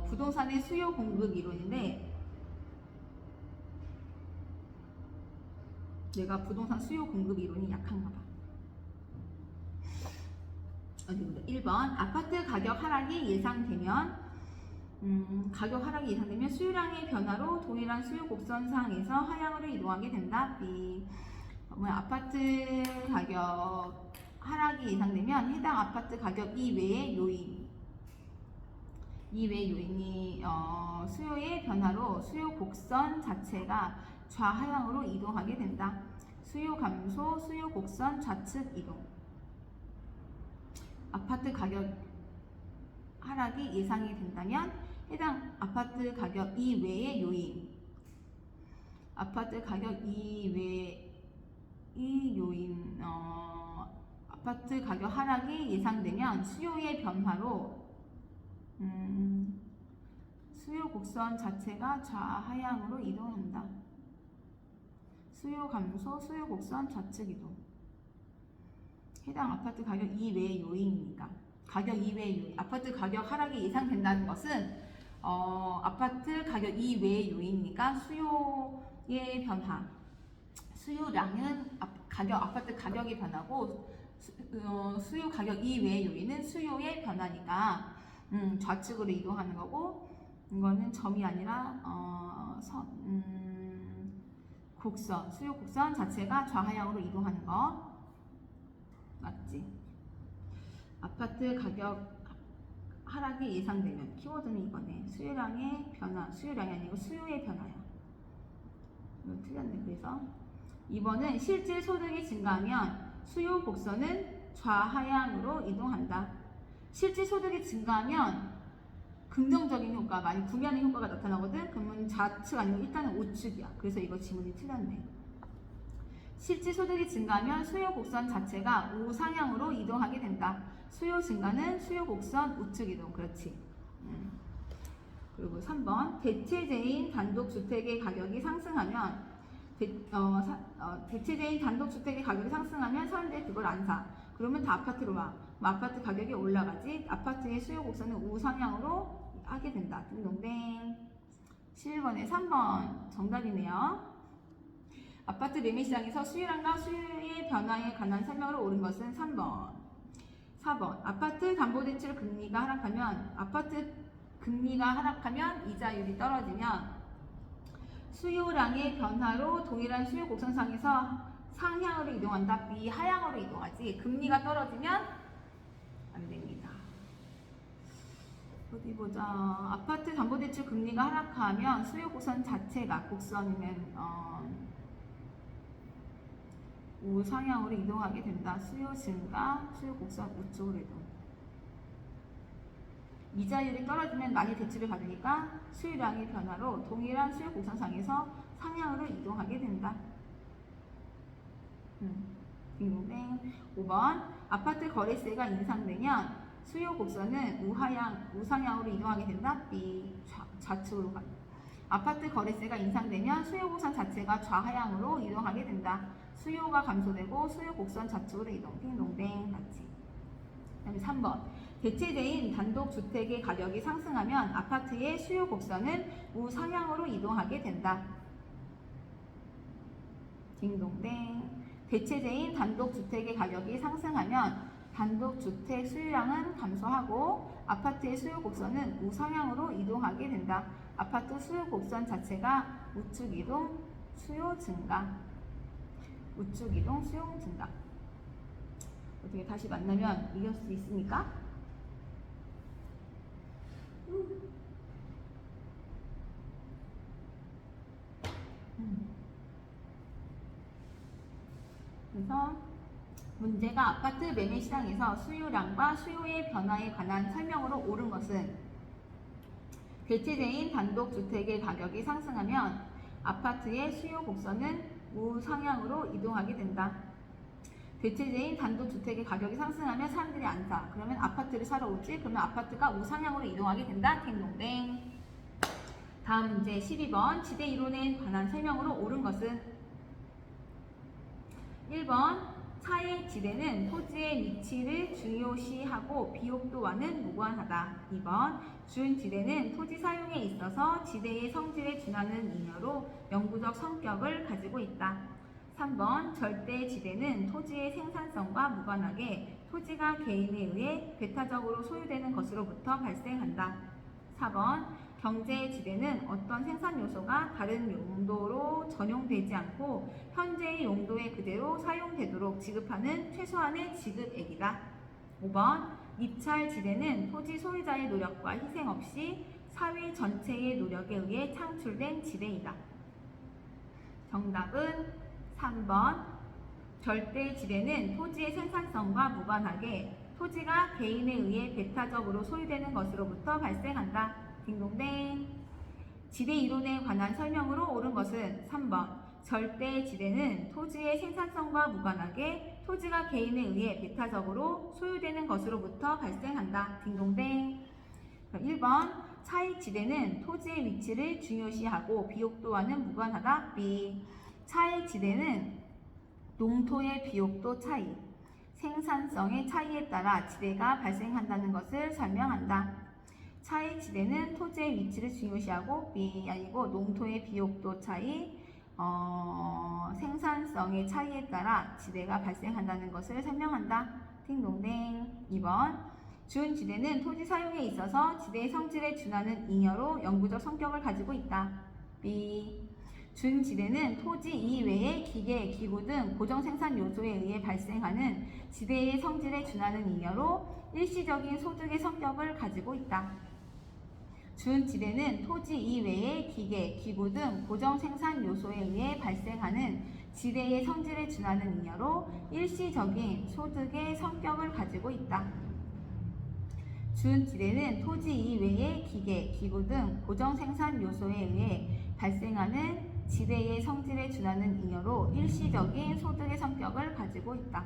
[SPEAKER 1] 부동산의 수요 공급 이론인데, 내가 부동산 수요 공급 이론이 약한가 봐. 어디보다 1번 아파트 가격 하락이 예상되면 가격 하락이 예상되면 수요량의 변화로 동일한 수요 곡선상에서 하향으로 이동하게 된다. B. 아파트 가격 하락이 예상되면 해당 아파트 가격 이외의 요인이 수요의 변화로 수요 곡선 자체가 좌하향으로 이동하게 된다. 수요 감소, 수요 곡선 좌측 이동. 아파트 가격 하락이 예상이 된다면 해당 아파트 가격 이외의 요인, 아파트 가격 이외의 요인, 아파트 가격 하락이 예상되면 수요의 변화로 수요 곡선 자체가 좌하향으로 이동한다. 수요 감소, 수요 곡선 좌측 이동. 해당 아파트 가격 이외의 요인이니까. 가격 이외의 요인. 아파트 가격 하락이 예상된다는 것은 아파트 가격 이외의 요인이니까 수요의 변화. 수요량은 아파트 가격이 변하고 수요 가격 이외의 요인은 수요의 변화니까 좌측으로 이동하는 거고, 이거는 점이 아니라 곡선, 수요 곡선 자체가 좌하향으로 이동하는 거 맞지? 아파트 가격 하락이 예상되면 키워드는 이거네. 수요량의 변화, 수요량이 아니고 수요의 변화야. 이거 틀렸네. 그래서 2번은 실질 소득이 증가하면 수요 곡선은 좌하향으로 이동한다. 실질 소득이 증가하면 긍정적인 효과, 많이 구매하는 효과가 나타나거든. 그러면 좌측 아니고 일단은 우측이야. 그래서 이거 지문이 틀렸네. 실질 소득이 증가하면 수요 곡선 자체가 우상향으로 이동하게 된다. 수요 증가는 수요 곡선 우측 이동. 그렇지. 그리고 3번 대체재인 단독주택의 가격이 상승하면 대체재인 단독주택의 가격이 상승하면 사람들이 그걸 안 사. 그러면 다 아파트로 와. 아파트 가격이 올라가지. 아파트의 수요 곡선은 우상향으로 하게 된다. 딩동댕. 11번에 3번 정답이네요. 아파트 매매 시장에서 수요량과 수요의 변화에 관한 설명으로 옳은 것은 3번. 4번. 아파트 담보대출 금리가 하락하면 이자율이 떨어지면 수요량의 변화로 동일한 수요 곡선상에서 상향으로 이동한다. B. 하향으로 이동하지. 금리가 떨어지면 안 됩니다. 어디 보자. 아파트 담보대출 금리가 하락하면 수요 곡선 자체가 곡선이면 우상향으로 이동하게 된다. 수요 증가, 수요 곡선 우측으로 이동. 이자율이 떨어지면 많이 대출을 받으니까 수요량의 변화로 동일한 수요 곡선상에서 상향으로 이동하게 된다. 딩동댕. 5번. 아파트 거래세가 인상되면 수요 곡선은 우상향으로 이동하게 된다. B. 좌측으로 간다. 아파트 거래세가 인상되면 수요 곡선 자체가 좌하향으로 이동하게 된다. 수요가 감소되고 수요 곡선 좌측으로 이동. 딩동댕 같이. 그다음에 3번. 대체재인 단독주택의 가격이 상승하면 아파트의 수요 곡선은 우상향으로 이동하게 된다. 딩동댕. 대체재인 단독주택의 가격이 상승하면 단독주택 수요량은 감소하고 아파트의 수요 곡선은 우상향으로 이동하게 된다. 아파트 수요 곡선 자체가 우측 이동, 수요 증가. 우측 이동, 수요 증가. 어떻게 다시 만나면 이길 수 있습니까? 그래서 문제가 아파트 매매 시장에서 수요량과 수요의 변화에 관한 설명으로 옳은 것은 대체재인 단독주택의 가격이 상승하면 아파트의 수요 곡선은 우상향으로 이동하게 된다. 대체재인 단독주택의 가격이 상승하면 사람들이 안 사. 그러면 아파트를 사러 오지. 그러면 아파트가 우상향으로 이동하게 된다. 딩동댕. 다음 문제 12번. 지대 이론에 관한 설명으로 옳은 것은 1번. 차액 지대는 토지의 위치를 중요시하고 비옥도와는 무관하다. 2번 준 지대는 토지 사용에 있어서 지대의 성질에 준하는 잉여로 영구적 성격을 가지고 있다. 3번 절대 지대는 토지의 생산성과 무관하게 토지가 개인에 의해 배타적으로 소유되는 것으로부터 발생한다. 4번 경제의 지대는 어떤 생산 요소가 다른 용도로 전용되지 않고 현재의 용도에 그대로 사용되도록 지급하는 최소한의 지급액이다. 5번 입찰 지대는 토지 소유자의 노력과 희생 없이 사회 전체의 노력에 의해 창출된 지대이다. 정답은 3번 절대 지대는 토지의 생산성과 무관하게 토지가 개인에 의해 배타적으로 소유되는 것으로부터 발생한다. 딩동댕. 지대 이론에 관한 설명으로 옳은 것은 3번 절대 지대는 토지의 생산성과 무관하게 토지가 개인에 의해 배타적으로 소유되는 것으로부터 발생한다. 딩동댕. 1번 차익 지대는 토지의 위치를 중요시하고 비옥도와는 무관하다. B. 차익 지대는 농토의 비옥도 차이, 생산성의 차이에 따라 지대가 발생한다는 것을 설명한다. 차익 지대는 토지의 위치를 중요시하고 B 아니고 농토의 비옥도 차이, 생산성의 차이에 따라 지대가 발생한다는 것을 설명한다. 딩동댕. 2번 준 지대는 토지 사용에 있어서 지대의 성질에 준하는 잉여로 영구적 성격을 가지고 있다. B. 준 지대는 토지 이외의 기계, 기구 등 고정 생산 요소에 의해 발생하는 지대의 성질에 준하는 잉여로 일시적인 소득의 성격을 가지고 있다. 준 지대는 토지 이외의 기계, 기구 등 고정 생산 요소에 의해 발생하는 지대의 성질에 준하는 잉여로 일시적인 소득의 성격을 가지고 있다. 준 지대는 토지 이외의 기계, 기구 등 고정 생산 요소에 의해 발생하는 지대의 성질에 준하는 잉여로 일시적인 소득의 성격을 가지고 있다.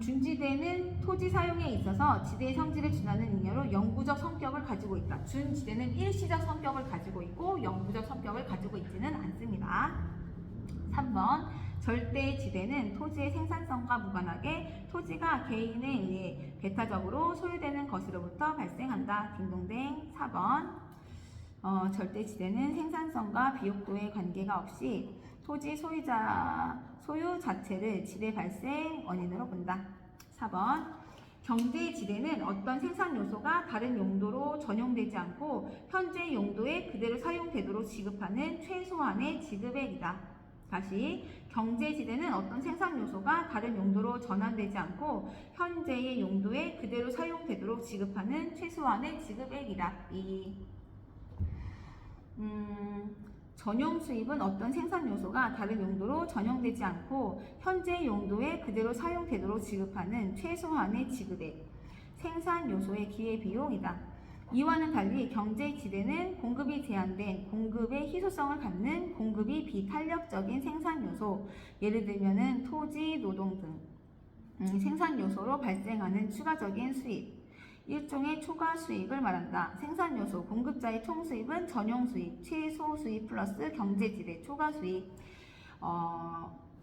[SPEAKER 1] 준지대는 토지 사용에 있어서 지대의 성질에 준하는 잉여로 영구적 성격을 가지고 있다. 준지대는 일시적 성격을 가지고 있고 영구적 성격을 가지고 있지는 않습니다. 3번 절대 지대는 토지의 생산성과 무관하게 토지가 개인에 의해 배타적으로 소유되는 것으로부터 발생한다. 딩동댕. 4번 절대 지대는 생산성과 비옥도의 관계가 없이 토지 소유 자체를 지대 발생 원인으로 본다. 4번 경제 지대는 어떤 생산 요소가 다른 용도로 전용되지 않고 현재 용도에 그대로 사용되도록 지급하는 최소한의 지급액이다. 다시 경제 지대는 어떤 생산 요소가 다른 용도로 전환되지 않고 현재의 용도에 그대로 사용되도록 지급하는 최소한의 지급액이다. 전용 수입은 어떤 생산 요소가 다른 용도로 전용되지 않고 현재 용도에 그대로 사용되도록 지급하는 최소한의 지급액, 생산 요소의 기회 비용이다. 이와는 달리 경제 지대는 공급이 제한된 공급의 희소성을 갖는 공급이 비탄력적인 생산 요소, 예를 들면은 토지, 노동 등 생산 요소로 발생하는 추가적인 수입, 일종의 초과 수익을 말한다. 생산 요소, 공급자의 총 수입은 전용 수익, 최소 수익 플러스 경제지대 초과 수익을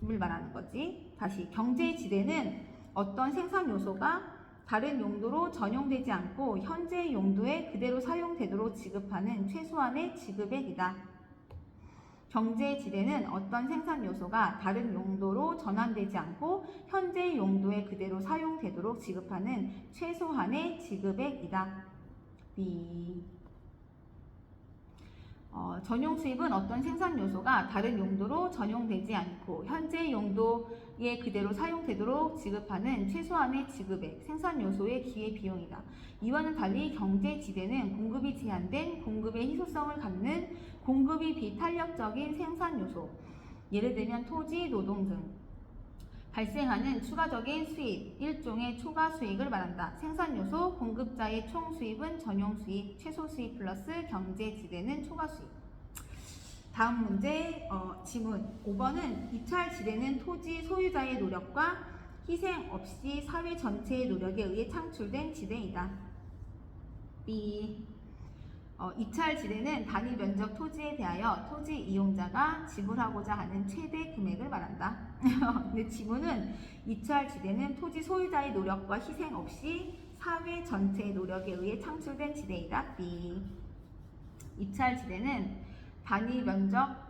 [SPEAKER 1] 말하는 거지. 다시 경제지대는 어떤 생산 요소가 다른 용도로 전용되지 않고 현재 용도에 그대로 사용되도록 지급하는 최소한의 지급액이다. 경제지대는 어떤 생산 요소가 다른 용도로 전환되지 않고 현재 용도에 그대로 사용되도록 지급하는 최소한의 지급액이다. B. 전용 수입은 어떤 생산 요소가 다른 용도로 전용되지 않고 현재 용도에 그대로 사용되도록 지급하는 최소한의 지급액, 생산 요소의 기회 비용이다. 이와는 달리 경제지대는 공급이 제한된 공급의 희소성을 갖는 공급이 비탄력적인 생산 요소, 예를 들면 토지, 노동 등 발생하는 추가적인 수입, 일종의 초과 수익을 말한다. 생산 요소, 공급자의 총 수입은 전용 수입, 최소 수입 플러스 경제지대는 초과 수입. 다음 문제 지문 5번은 입찰 지대는 토지 소유자의 노력과 희생 없이 사회 전체의 노력에 의해 창출된 지대이다. B. 이찰지대는 단위 면적 토지에 대하여 토지 이용자가 지불하고자 하는 최대 금액을 말한다. 근데 지문은 이찰지대는 토지 소유자의 노력과 희생 없이 사회 전체의 노력에 의해 창출된 지대이다. B. 이찰지대는 단위 면적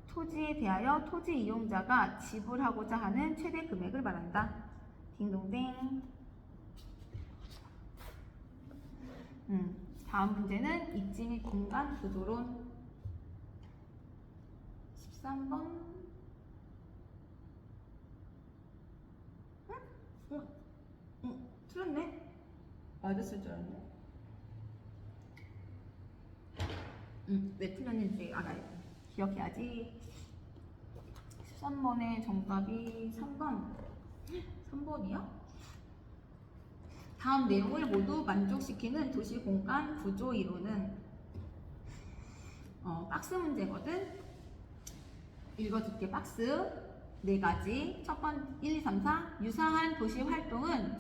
[SPEAKER 1] 토지에 대하여 토지 이용자가 지불하고자 하는 최대 금액을 말한다. 딩동댕. 다음 문제는 입지 및 공간 구조론 13번. 틀렸네. 맞았을 줄 알았네. 왜 틀렸는지 알아요. 기억해야지. 13번의 정답이 3번이요? 다음 내용을 모두 만족시키는 도시공간 구조 이론은 박스 문제거든. 읽어줄게. 박스 4가지. 첫 번째 1, 2, 3, 4. 유사한 도시 활동은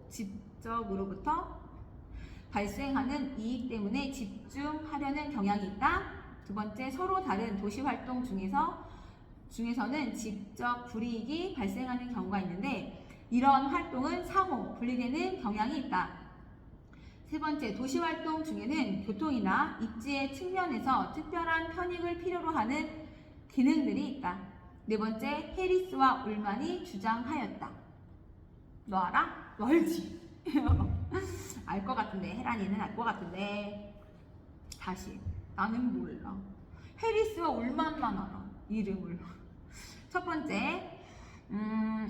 [SPEAKER 1] 직접으로부터 발생하는 이익 때문에 집중하려는 경향이 있다. 두 번째, 서로 다른 도시 활동 중에서는 직접 불이익이 발생하는 경우가 있는데 이런 활동은 상호 분리되는 경향이 있다. 세 번째, 도시 활동 중에는 교통이나 입지의 측면에서 특별한 편익을 필요로 하는 기능들이 있다. 네 번째, 해리스와 울만이 주장하였다. 너 알아? 너 알지? 알 것 같은데, 혜란이는 알 것 같은데. 다시, 나는 몰라. 해리스와 울만만 알아, 이름을. 첫 번째,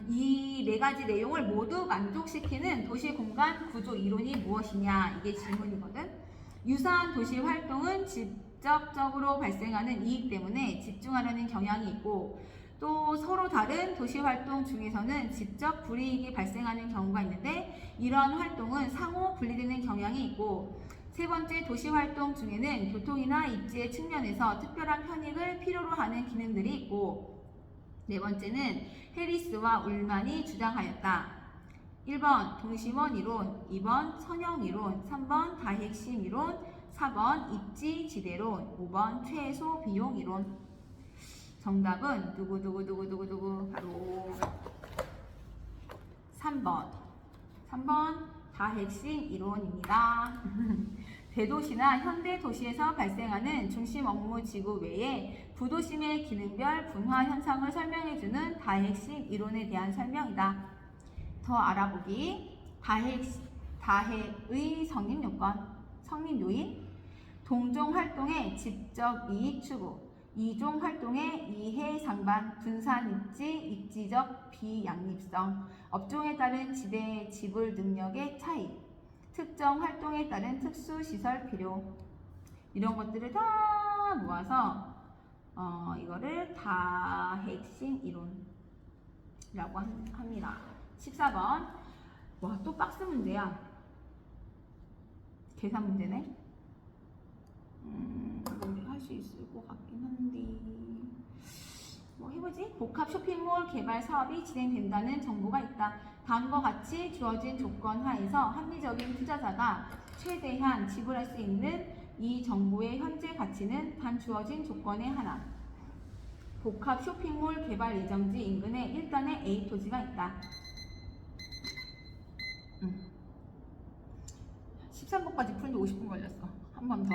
[SPEAKER 1] 이 4가지 내용을 모두 만족시키는 도시 공간 구조 이론이 무엇이냐, 이게 질문이거든. 유사한 도시 활동은 직접적으로 발생하는 이익 때문에 집중하려는 경향이 있고, 또 서로 다른 도시 활동 중에서는 직접 불이익이 발생하는 경우가 있는데 이러한 활동은 상호 분리되는 경향이 있고, 세 번째, 도시 활동 중에는 교통이나 입지의 측면에서 특별한 편익을 필요로 하는 기능들이 있고, 네 번째는 해리스와 울만이 주장하였다. 1번 동심원 이론, 2번 선형 이론, 3번 다핵심 이론, 4번 입지 지대론, 5번 최소 비용 이론. 정답은 누구 바로 3번 다핵심 이론입니다. 대도시나 현대 도시에서 발생하는 중심 업무 지구 외에 부도심의 기능별 분화 현상을 설명해주는 다핵심 이론에 대한 설명이다. 더 알아보기. 다핵의 성립 요건, 성립 요인. 동종 활동의 지적 이익 추구, 이종 활동의 이해 상반, 분산 입지, 입지적 비양립성, 업종에 따른 지대 지불 능력의 차이, 특정 활동에 따른 특수 시설 필요, 이런 것들을 다 모아서 이거를 다핵심 이론이라고 합니다. 14번. 와, 또 박스 문제야. 계산 문제네. 할 수 있을 것 같긴 한데 뭐 해보지? 복합 쇼핑몰 개발 사업이 진행된다는 정보가 있다. 다음과 같이 주어진 조건 하에서 합리적인 투자자가 최대한 지불할 수 있는 이 정보의 현재 가치는 단 주어진 조건의 하나. 복합 쇼핑몰 개발 예정지 인근에 일단의 A 토지가 있다. 13번까지 푸는데 50분 걸렸어. 한 번 더.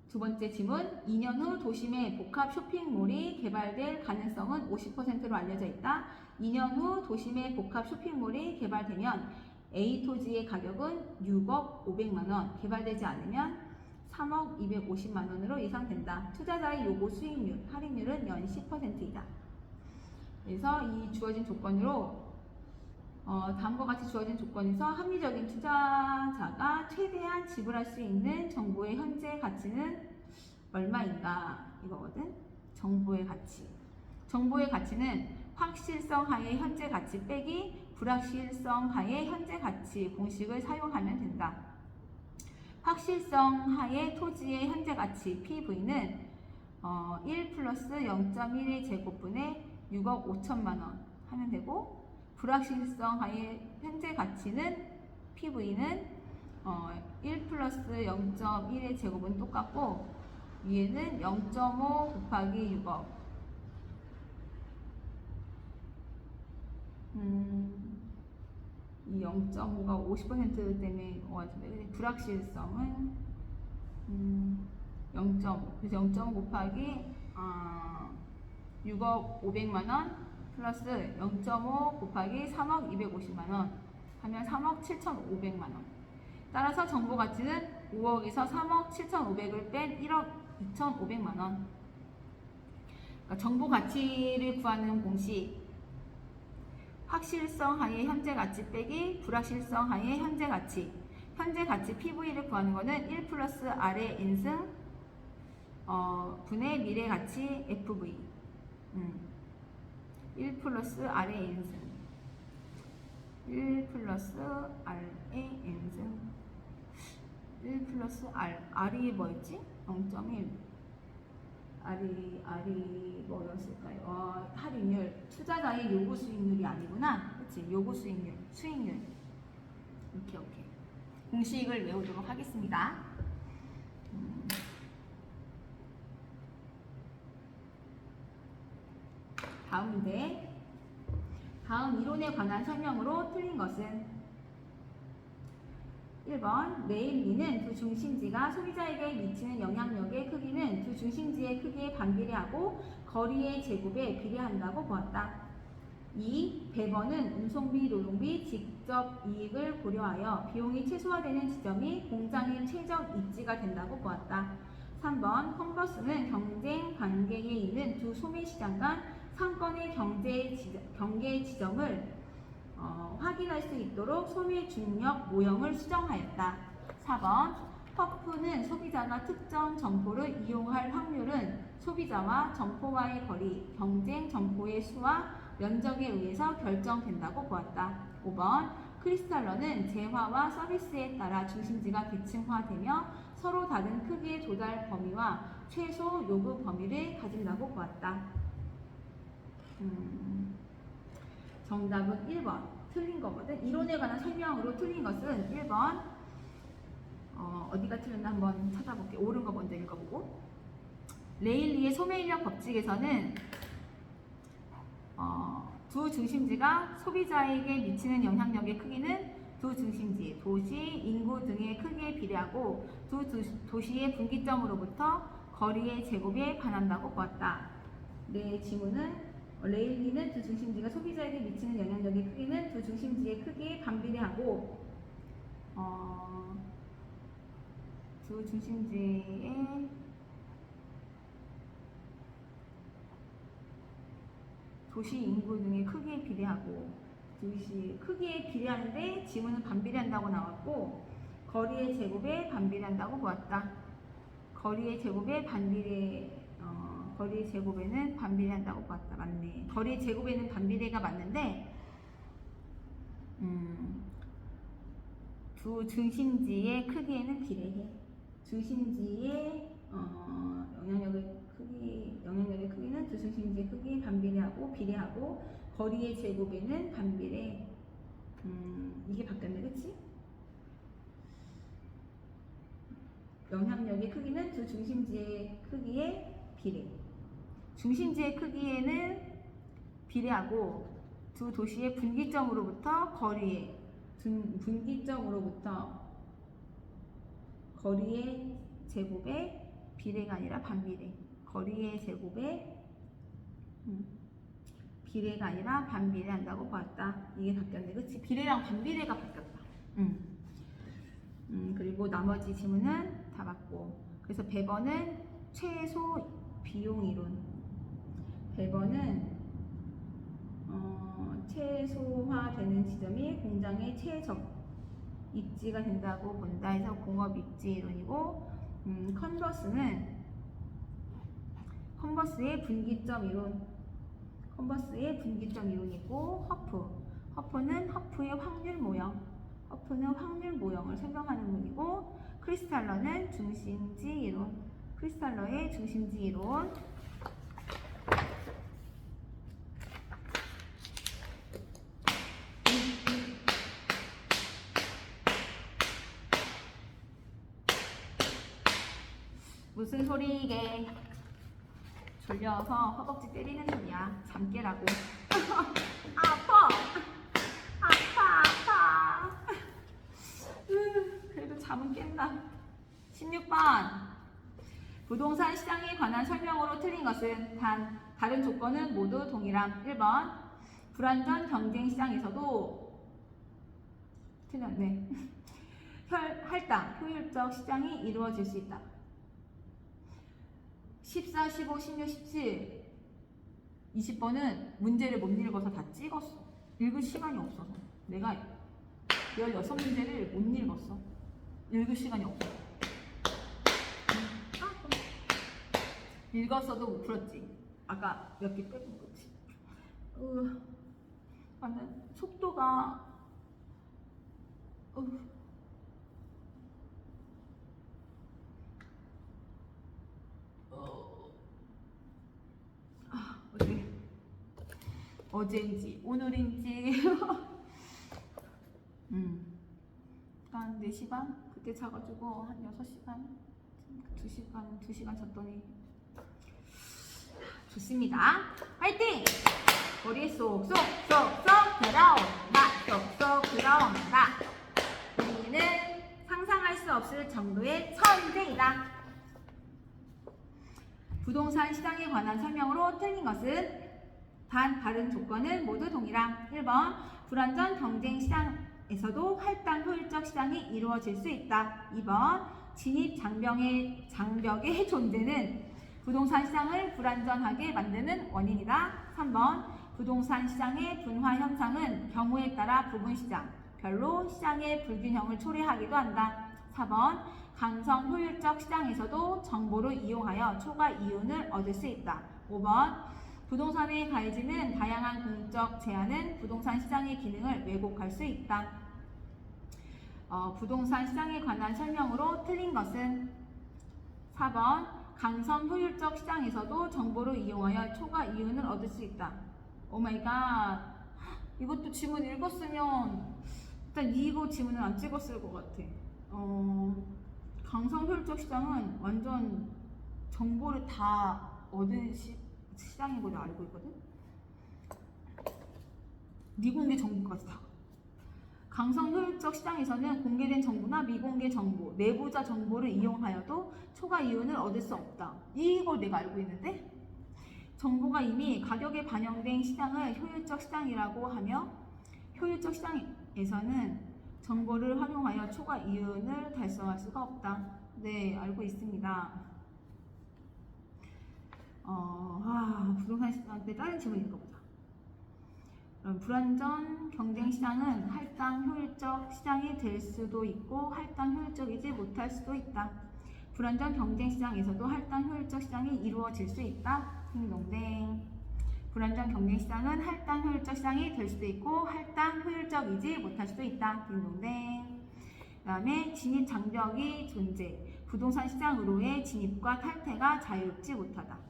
[SPEAKER 1] 두 번째 질문. 2년 후 도심에 복합 쇼핑몰이 개발될 가능성은 50%로 알려져 있다. 2년 후 도심에 복합 쇼핑몰이 개발되면 A 토지의 가격은 6억 500만원, 개발되지 않으면 3억 250만원으로 예상된다. 투자자의 요구 수익률, 할인율은 연 10%이다. 그래서 이 주어진 조건으로 다음과 같이 주어진 조건에서 합리적인 투자자가 최대한 지불할 수 있는 정보의 현재 가치는 얼마인가, 이거거든. 정보의 가치. 정보의 가치는 확실성 하에 현재 가치 빼기 불확실성 하에 현재 가치 공식을 사용하면 된다. 확실성 하에 토지의 현재 가치 PV는 1 플러스 0.1의 제곱분의 6억 5천만 원 하면 되고, 불확실성 하에 현재 가치는 PV는 1 플러스 0.1의 제곱은 똑같고, 위에는 0.5 곱하기 6억. 이 0.5가 50% 때문에 불확실성은 0.5. 그래서 0.5 곱하기 6억 500만원 플러스 0.5 곱하기 3억 250만원 하면 3억 7,500만원. 따라서 정보 가치는 5억에서 3억 7,500을 뺀 1억 2,500만원. 그러니까 정보 가치를 구하는 공식, 확실성 하에 현재 가치 빼기 불확실성 하에 현재 가치. 현재 가치 PV를 구하는 거는 1 플러스 R의 n승 분의 미래 가치 FV. 1 플러스 R의 n승. 1 플러스 R의 n승. 1 플러스 R. R이 뭐였지? 0.1. R이 뭐였을까요? 할인율. 투자자의 요구 수익률이 아니구나. 그치? 요구 수익률. 수익률. 오케이. 공식을 외우도록 하겠습니다. 다음 문제. 다음 이론에 관한 설명으로 틀린 것은 1번, 레일리는 두 중심지가 소비자에게 미치는 영향력의 크기는 두 중심지의 크기에 반비례하고 거리의 제곱에 비례한다고 보았다. 2. 배번은 운송비, 노동비, 직접 이익을 고려하여 비용이 최소화되는 지점이 공장의 최적 입지가 된다고 보았다. 3번, 컨버스는 경쟁 관계에 있는 두 소매시장 간 상권의 경계 지점을 확인할 수 있도록 소매 중력 모형을 수정하였다. 4번, 퍼프는 소비자가 특정 점포를 이용할 확률은 소비자와 점포와의 거리, 경쟁 점포의 수와 면적에 의해서 결정된다고 보았다. 5번, 크리스탈러는 재화와 서비스에 따라 중심지가 계층화되며 서로 다른 크기의 조달 범위와 최소 요구 범위를 가진다고 보았다. 정답은 1번. 틀린 거거든. 이론에 관한 설명으로 틀린 것은 1번. 어디가 틀렸나 한번 찾아볼게. 옳은 거 먼저 읽어보고. 레일리의 소매인력 법칙에서는 두 중심지가 소비자에게 미치는 영향력의 크기는 두 중심지, 도시, 인구 등의 크기에 비례하고 두 도시의 분기점으로부터 거리의 제곱에 반한다고 보았다. 내 지문은 레일리는 두 중심지가 소비자에게 미치는 영향력의 크기는 두 중심지의 크기에 반비례하고 두 중심지의 도시 인구 등의 크기에 비례하고 도시 크기에 비례하는데 지문은 반비례한다고 나왔고 거리의 제곱에 반비례한다고 보았다. 거리의 제곱에 거리의 제곱에는 반비례한다고 보았다. 맞네. 거리의 제곱에는 반비례가 맞는데 두 중심지의 크기에는 비례해. 중심지의 영향력의 크기는 두 중심지의 크기에 반비례하고 비례하고 거리의 제곱에는 반비례. 이게 바뀌었네, 그치? 영향력의 크기는 두 중심지의 크기에 비례. 중심지의 크기에는 비례하고 두 도시의 분기점으로부터 거리의 거리의 제곱에 비례가 아니라 반비례. 거리의 제곱에 비례가 아니라 반비례한다고 봤다. 이게 바뀌었네, 그치? 비례랑 반비례가 바뀌었다. 그리고 나머지 지문은 다 맞고. 그래서 배번은 최소 비용 이론. 배번은 최소화되는 지점이 공장의 최적 입지가 된다고 본다 해서 공업 입지 이론이고, 컨버스의 분기점 이론이고, 허프는 허프의 확률 모형을 설명하는 문이고, 크리스탈러는 크리스탈러의 중심지 이론. 무슨 소리 이게? 졸려서 허벅지 때리는 소리야. 잠 깨라고. 아파. 아파. 그래도 잠은 깬다. 16번. 부동산 시장에 관한 설명으로 틀린 것은 다른 조건은 모두 동일함. 1번. 불완전 경쟁 시장에서도 틀렸네. 할당, 효율적 시장이 이루어질 수 있다. 14, 15, 16, 17, 20번은 문제를 못 읽어서 다 찍었어. 읽을 시간이 없어서. 내가 16문제를 못 읽었어. 읽을 시간이 없어. 읽었어도 못 풀었지. 아까 몇 개 빼준 거지. 나는 속도가 어제인지 오늘인지 한 4시 반? 그때 자가지고 한 6시간? 2시간 잤더니 좋습니다. 화이팅! 머리에 쏙쏙 들어온다. 쏙쏙 들어온다. 우리는 상상할 수 없을 정도의 천재이다. 부동산 시장에 관한 설명으로 틀린 것은 다른 조건은 모두 동일함. 1번. 불완전 경쟁 시장에서도 할당 효율적 시장이 이루어질 수 있다. 2번. 진입 장벽의 존재는 부동산 시장을 불안전하게 만드는 원인이다. 3번. 부동산 시장의 분화 현상은 경우에 따라 부분 시장, 별로 시장의 불균형을 초래하기도 한다. 4번. 강성 효율적 시장에서도 정보를 이용하여 초과 이윤을 얻을 수 있다. 5번. 부동산의 가해지는 다양한 공적 제한은 부동산 시장의 기능을 왜곡할 수 있다. 부동산 시장에 관한 설명으로 틀린 것은 4번. 강성 효율적 시장에서도 정보를 이용하여 초과 이윤을 얻을 수 있다. 오마이갓. 이것도 지문 읽었으면 일단 이거 지문을 안 찍었을 것 같아. 강성 효율적 시장은 완전 정보를 다 얻은 시장인 걸로 알고 있거든. 미공개 정보까지 다. 강성 효율적 시장에서는 공개된 정보나 미공개 정보, 내부자 정보를 이용하여도 초과 이윤을 얻을 수 없다. 이걸 내가 알고 있는데 정보가 이미 가격에 반영된 시장을 효율적 시장이라고 하며 효율적 시장에서는 정보를 활용하여 초과 이윤을 달성할 수가 없다. 네, 알고 있습니다. 부동산 시장한테 다른 질문 읽어보자. 불완전 경쟁 시장은 할당 효율적 시장이 될 수도 있고 할당 효율적이지 못할 수도 있다. 불완전 경쟁 시장에서도 할당 효율적 시장이 이루어질 수 있다. 딩동댕. 불완전 경쟁 시장은 할당 효율적 시장이 될 수도 있고 할당 효율적이지 못할 수도 있다. 딩동댕. 그 다음에 진입 장벽이 존재. 부동산 시장으로의 진입과 탈퇴가 자유롭지 못하다.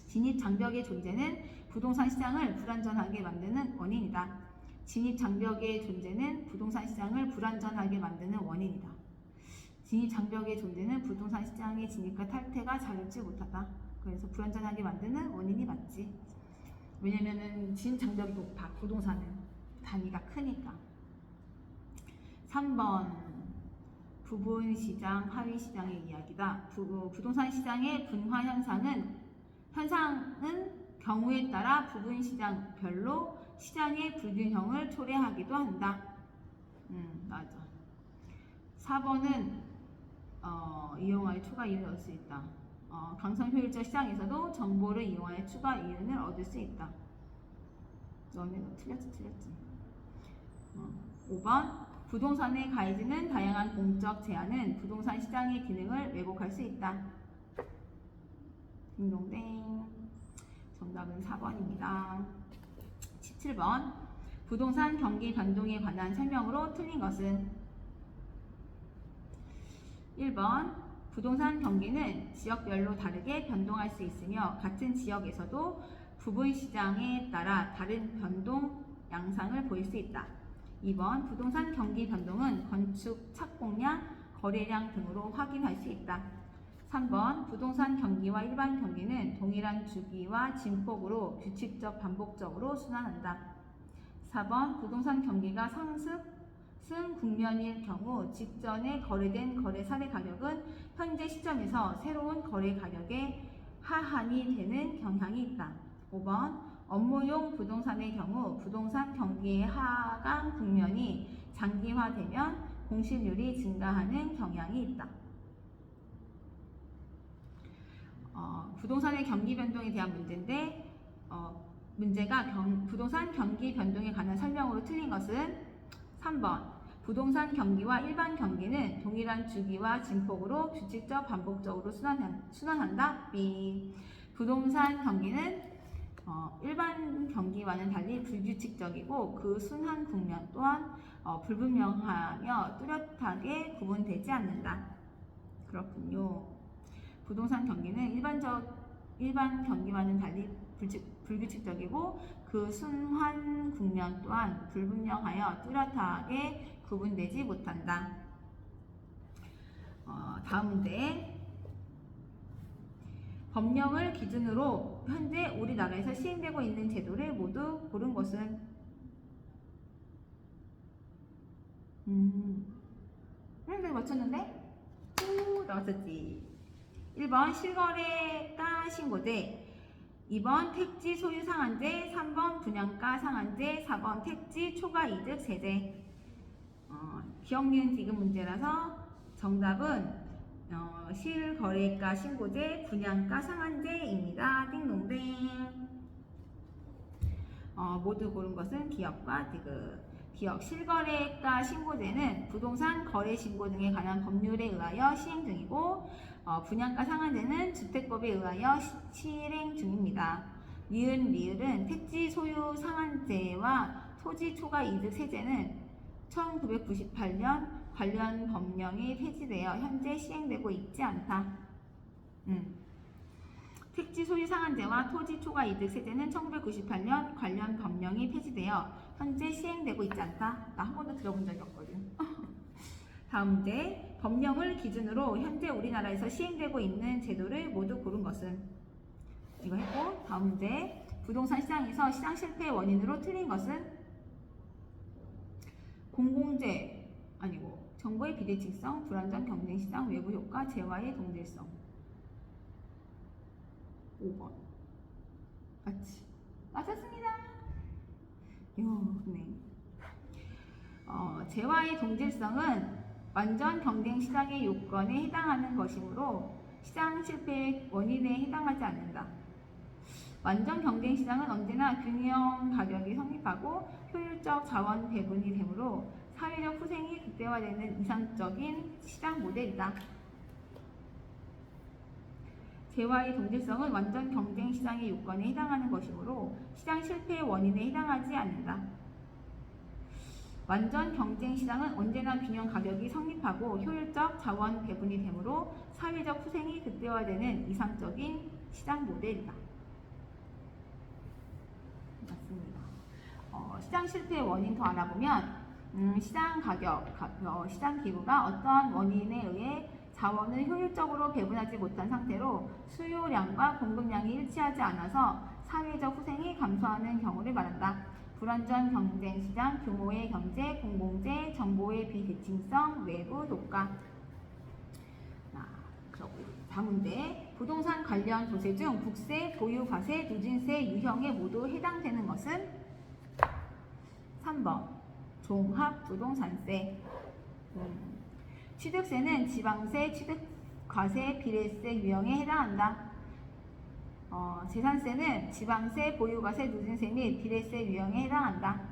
[SPEAKER 1] 진입 장벽의 존재는 부동산 시장을 불안전하게 만드는 원인이다. 진입 장벽의 존재는 부동산 시장을 불안전하게 만드는 원인이다. 진입 장벽의 존재는 부동산 시장의 진입과 탈퇴가 자유롭지 못하다. 그래서 불안전하게 만드는 원인이 맞지. 왜냐면은 진입 장벽이 높아. 부동산은 단위가 크니까. 3번. 부분 시장, 하위 시장의 이야기다. 부동산 시장의 분화 현상은 경우에 따라 부분 시장별로 시장의 불균형을 초래하기도 한다. 맞아. 4번은 이용하여 초과 이윤을 얻을 수 있다. 강성 효율적 시장에서도 정보를 이용하여 추가 이윤을 얻을 수 있다. 너네도 틀렸지. 5번. 부동산에 가해지는 다양한 공적 제한은 부동산 시장의 기능을 왜곡할 수 있다. 딩동댕. 정답은 4번입니다. 17번. 부동산 경기 변동에 관한 설명으로 틀린 것은 1번. 부동산 경기는 지역별로 다르게 변동할 수 있으며 같은 지역에서도 부분 시장에 따라 다른 변동 양상을 보일 수 있다. 2번. 부동산 경기 변동은 건축 착공량, 거래량 등으로 확인할 수 있다. 3번 부동산 경기와 일반 경기는 동일한 주기와 진폭으로 규칙적 반복적으로 순환한다. 4번 부동산 경기가 상승 국면일 경우 직전에 거래된 거래 사례 가격은 현재 시점에서 새로운 거래 가격에 하한이 되는 경향이 있다. 5번 업무용 부동산의 경우 부동산 경기의 하강 국면이 장기화되면 공실률이 증가하는 경향이 있다. 부동산의 경기 변동에 대한 문제인데 문제가 부동산 경기 변동에 관한 설명으로 틀린 것은 3번 부동산 경기와 일반 경기는 동일한 주기와 진폭으로 규칙적 반복적으로 순환한다. B. 부동산 경기는 일반 경기와는 달리 불규칙적이고 그 순환 국면 또한 불분명하며 뚜렷하게 구분되지 않는다. 그렇군요. 부동산 경기는 일반 경기와는 달리 불규칙적이고 그 순환 국면 또한 불분명하여 뚜렷하게 구분되지 못한다. 다음 문제. 법령을 기준으로 현재 우리나라에서 시행되고 있는 제도를 모두 고른 것은 내가 맞췄는데? 나왔었지. 1번 실거래가 신고제, 2번 택지 소유 상한제, 3번 분양가 상한제, 4번 택지 초과이득 세제. 기억, 니은, 디귿 문제라서 정답은 실거래가 신고제, 분양가 상한제입니다. 띵동댕. 모두 고른 것은 기억과 디귿. 기억, 실거래가 신고제는 부동산 거래 신고 등에 관한 법률에 의하여 시행 중이고 분양가 상한제는 주택법에 의하여 실행 중입니다. 니은, 리을은 택지 소유 상한제와 토지 초과 이득 세제는 1998년 관련 법령이 폐지되어 현재 시행되고 있지 않다. 택지 소유 상한제와 토지 초과 이득 세제는 1998년 관련 법령이 폐지되어 현재 시행되고 있지 않다. 나 한 번도 들어본 적이 없거든. 다음 문제. 법령을 기준으로 현재 우리나라에서 시행되고 있는 제도를 모두 고른 것은? 이거 했고, 다음 문제. 부동산 시장에서 시장 실패의 원인으로 틀린 것은? 공공재 아니고 정보의 비대칭성, 불안정 경쟁시장, 외부 효과, 재화의 동질성. 5번. 맞지? 맞았습니다. 네. 재화의 동질성은 완전 경쟁 시장의 요건에 해당하는 것이므로 시장 실패의 원인에 해당하지 않는다. 완전 경쟁 시장은 언제나 균형 가격이 성립하고 효율적 자원 배분이 되므로 사회적 후생이 극대화되는 이상적인 시장 모델이다. 재화의 동질성은 완전 경쟁 시장의 요건에 해당하는 것이므로 시장 실패의 원인에 해당하지 않는다. 완전 경쟁 시장은 언제나 균형 가격이 성립하고 효율적 자원 배분이 되므로 사회적 후생이 극대화되는 이상적인 시장 모델이다. 맞습니다. 시장 실패의 원인 더 알아보면 시장 가격, 시장 기구가 어떠한 원인에 의해 자원을 효율적으로 배분하지 못한 상태로 수요량과 공급량이 일치하지 않아서 사회적 후생이 감소하는 경우를 말한다. 불완전 경쟁 시장, 규모의 경제, 공공재, 정보의 비대칭성, 외부 효과. 다음 문제. 부동산 관련 조세 중 국세, 보유과세, 누진세, 유형에 모두 해당되는 것은? 3번 종합부동산세. 취득세는 지방세, 취득과세, 비례세 유형에 해당한다. 재산세는 지방세, 보유과세, 누진세 및 비례세 유형에 해당한다.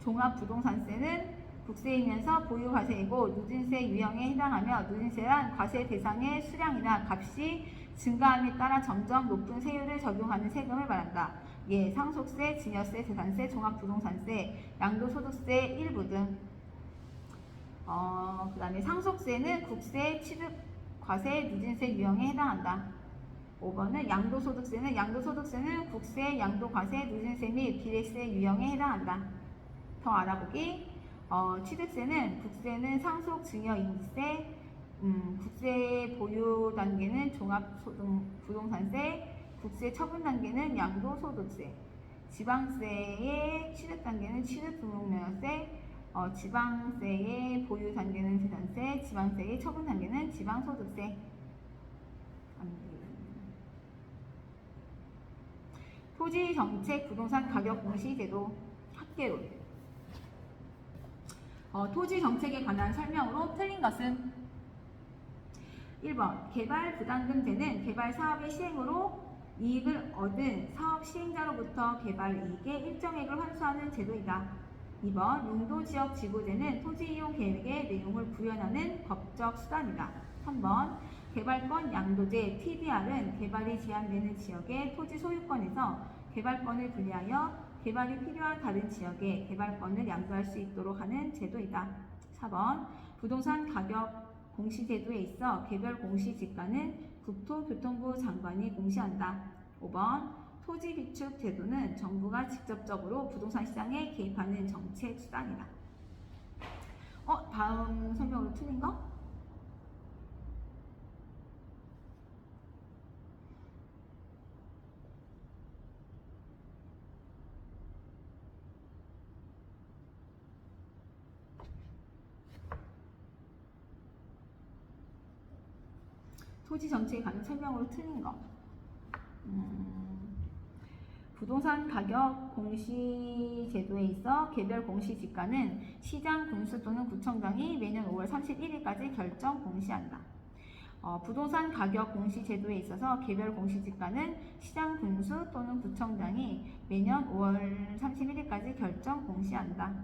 [SPEAKER 1] 종합부동산세는 국세이면서 보유과세이고 누진세 유형에 해당하며 누진세란 과세 대상의 수량이나 값이 증가함에 따라 점점 높은 세율을 적용하는 세금을 말한다. 예, 상속세, 증여세, 재산세, 종합부동산세, 양도소득세 일부 등. 그 다음에 상속세는 국세, 취득과세, 누진세 유형에 해당한다. 5번은 양도소득세는 국세, 양도과세, 누진세 및 비례세 유형에 해당한다. 더 알아보기. 취득세는 국세는 상속, 증여, 인세, 국세 보유 단계는 종합부동산세, 국세 처분 단계는 양도소득세, 지방세의 취득 단계는 취득등록면허세, 지방세의 보유 단계는 재산세, 지방세의 처분 단계는 지방소득세. 토지정책 부동산 가격 공시제도 학계론. 토지정책에 관한 설명으로 틀린 것은 1번 개발 부담금제는 개발 사업의 시행으로 이익을 얻은 사업 시행자로부터 개발 이익의 일정액을 환수하는 제도이다. 2번 용도지역 지구제는 토지 이용 계획의 내용을 구현하는 법적 수단이다. 3번 개발권 양도제 TDR은 개발이 제한되는 지역의 토지 소유권에서 개발권을 분리하여 개발이 필요한 다른 지역에 개발권을 양도할 수 있도록 하는 제도이다. 4번 부동산 가격 공시제도에 있어 개별 공시지가는 국토교통부 장관이 공시한다. 5번 토지 비축 제도는 정부가 직접적으로 부동산 시장에 개입하는 정책 수단이다. 다음 설명으로 틀린 거? 토지 정책에 관한 설명으로 틀린 거. 부동산 가격 공시 제도에 있어 개별 공시 지가는 시장 군수 또는 구청장이 매년 5월 31일까지 결정 공시한다. 부동산 가격 공시 제도에 있어서 개별 공시 지가는 시장 군수 또는 구청장이 매년 5월 31일까지 결정 공시한다.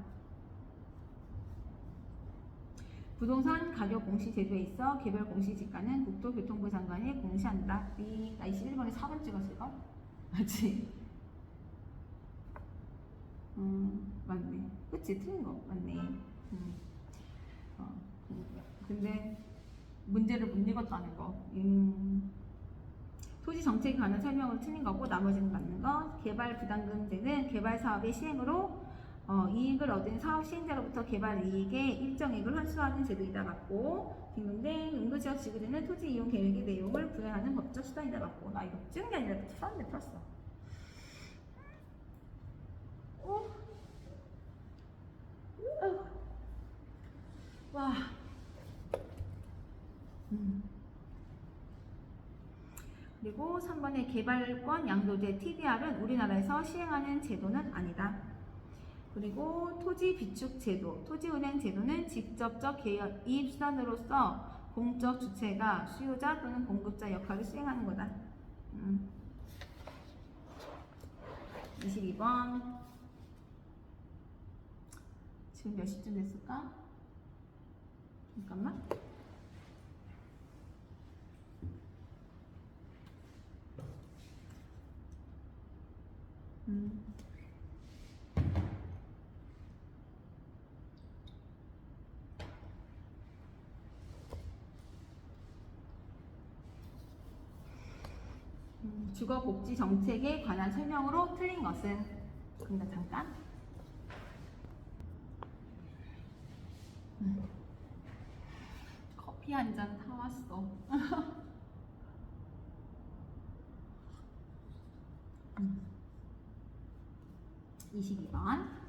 [SPEAKER 1] 부동산 가격 공시 제도에 있어 개별 공시 지가는 국토교통부 장관이 공시한다. 나 21번에 4번 찍었을걸? 맞지? 맞네. 그치? 틀린 거 맞네. 근데 문제를 못 읽었다는 거. 토지 정책에 관한 설명으로 틀린 거고 나머지는 맞는 거. 개발 부담금제는 개발 사업의 시행으로 이익을 얻은 사업 시행자로부터 개발 이익의 일정액을 환수하는 제도이다. 맞고. 딩동댕 용도지역 지구제는 토지 이용 계획의 내용을 구현하는 법적 수단이다. 맞고. 나 이거 찍은 게 아니라 풀었는데 풀었어. 와. 그리고 3번의 개발권 양도제 TDR은 우리나라에서 시행하는 제도는 아니다. 그리고 토지 비축 제도, 토지은행 제도는 직접적 이입 수단으로서 공적 주체가 수요자 또는 공급자 역할을 수행하는 거다. 22번. 지금 몇 시쯤 됐을까? 잠깐만. 주거복지 정책에 관한 설명으로 틀린 것은? 그럼 잠깐. 커피 한 잔 타왔어. 22번.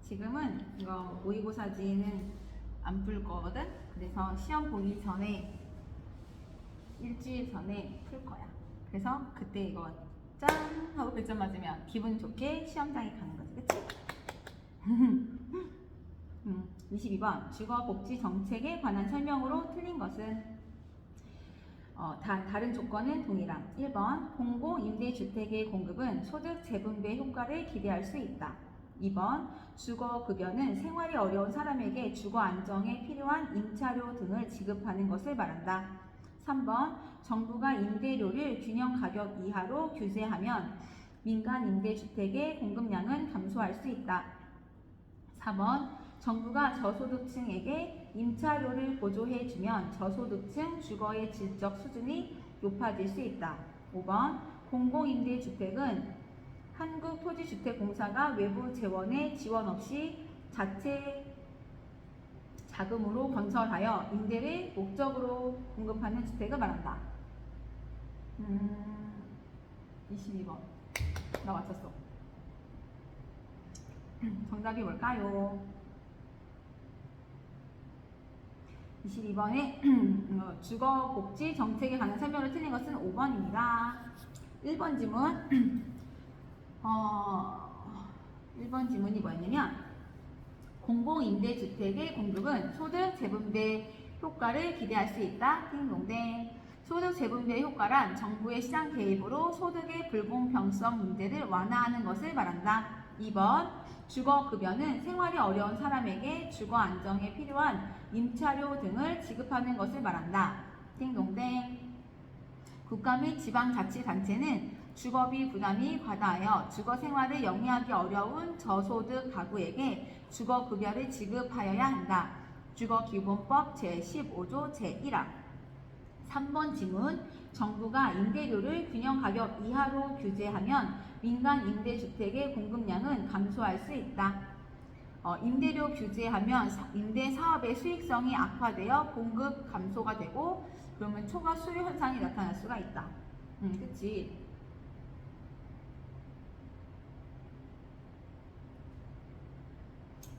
[SPEAKER 1] 지금은 이거 모의고사지는 안 풀 거거든? 그래서 시험 보기 전에 일주일 전에 풀 거야. 그래서 그때 이거 짠! 하고 100점 맞으면 기분 좋게 시험장에 가는 거지. 그치? 22번 주거복지 정책에 관한 설명으로 틀린 것은? 다른 조건은 동일함. 1번 공공임대주택의 공급은 소득 재분배 효과를 기대할 수 있다. 2번 주거급여는 생활이 어려운 사람에게 주거 안정에 필요한 임차료 등을 지급하는 것을 말한다. 3번 정부가 임대료를 균형 가격 이하로 규제하면 민간 임대주택의 공급량은 감소할 수 있다. 4번 정부가 저소득층에게 임차료를 보조해주면 저소득층 주거의 질적 수준이 높아질 수 있다. 5번 공공임대주택은 한국토지주택공사가 외부 재원의 지원 없이 자체 자금으로 건설하여 임대를 목적으로 공급하는 주택을 말한다. 22번. 나 맞췄어. 정답이 뭘까요? 22번에 주거복지 정책에 관한 설명을 틀린 것은 5번입니다. 1번 지문 1번 지문이 뭐였냐면 공공임대주택의 공급은 소득 재분배 효과를 기대할 수 있다. 띵동댕. 소득 재분배 효과란 정부의 시장 개입으로 소득의 불공평성 문제를 완화하는 것을 말한다. 2번 주거급여는 생활이 어려운 사람에게 주거 안정에 필요한 임차료 등을 지급하는 것을 말한다. 띵동댕. 국가 및 지방자치단체는 주거비 부담이 과다하여 주거 생활을 영위하기 어려운 저소득 가구에게 주거급여를 지급하여야 한다. 주거기본법 제15조 제1항. 3번 지문. 정부가 임대료를 균형가격 이하로 규제하면 민간 임대주택의 공급량은 감소할 수 있다. 임대료 규제하면 임대사업의 수익성이 악화되어 공급 감소가 되고 그러면 초과 수요 현상이 나타날 수가 있다. 그치?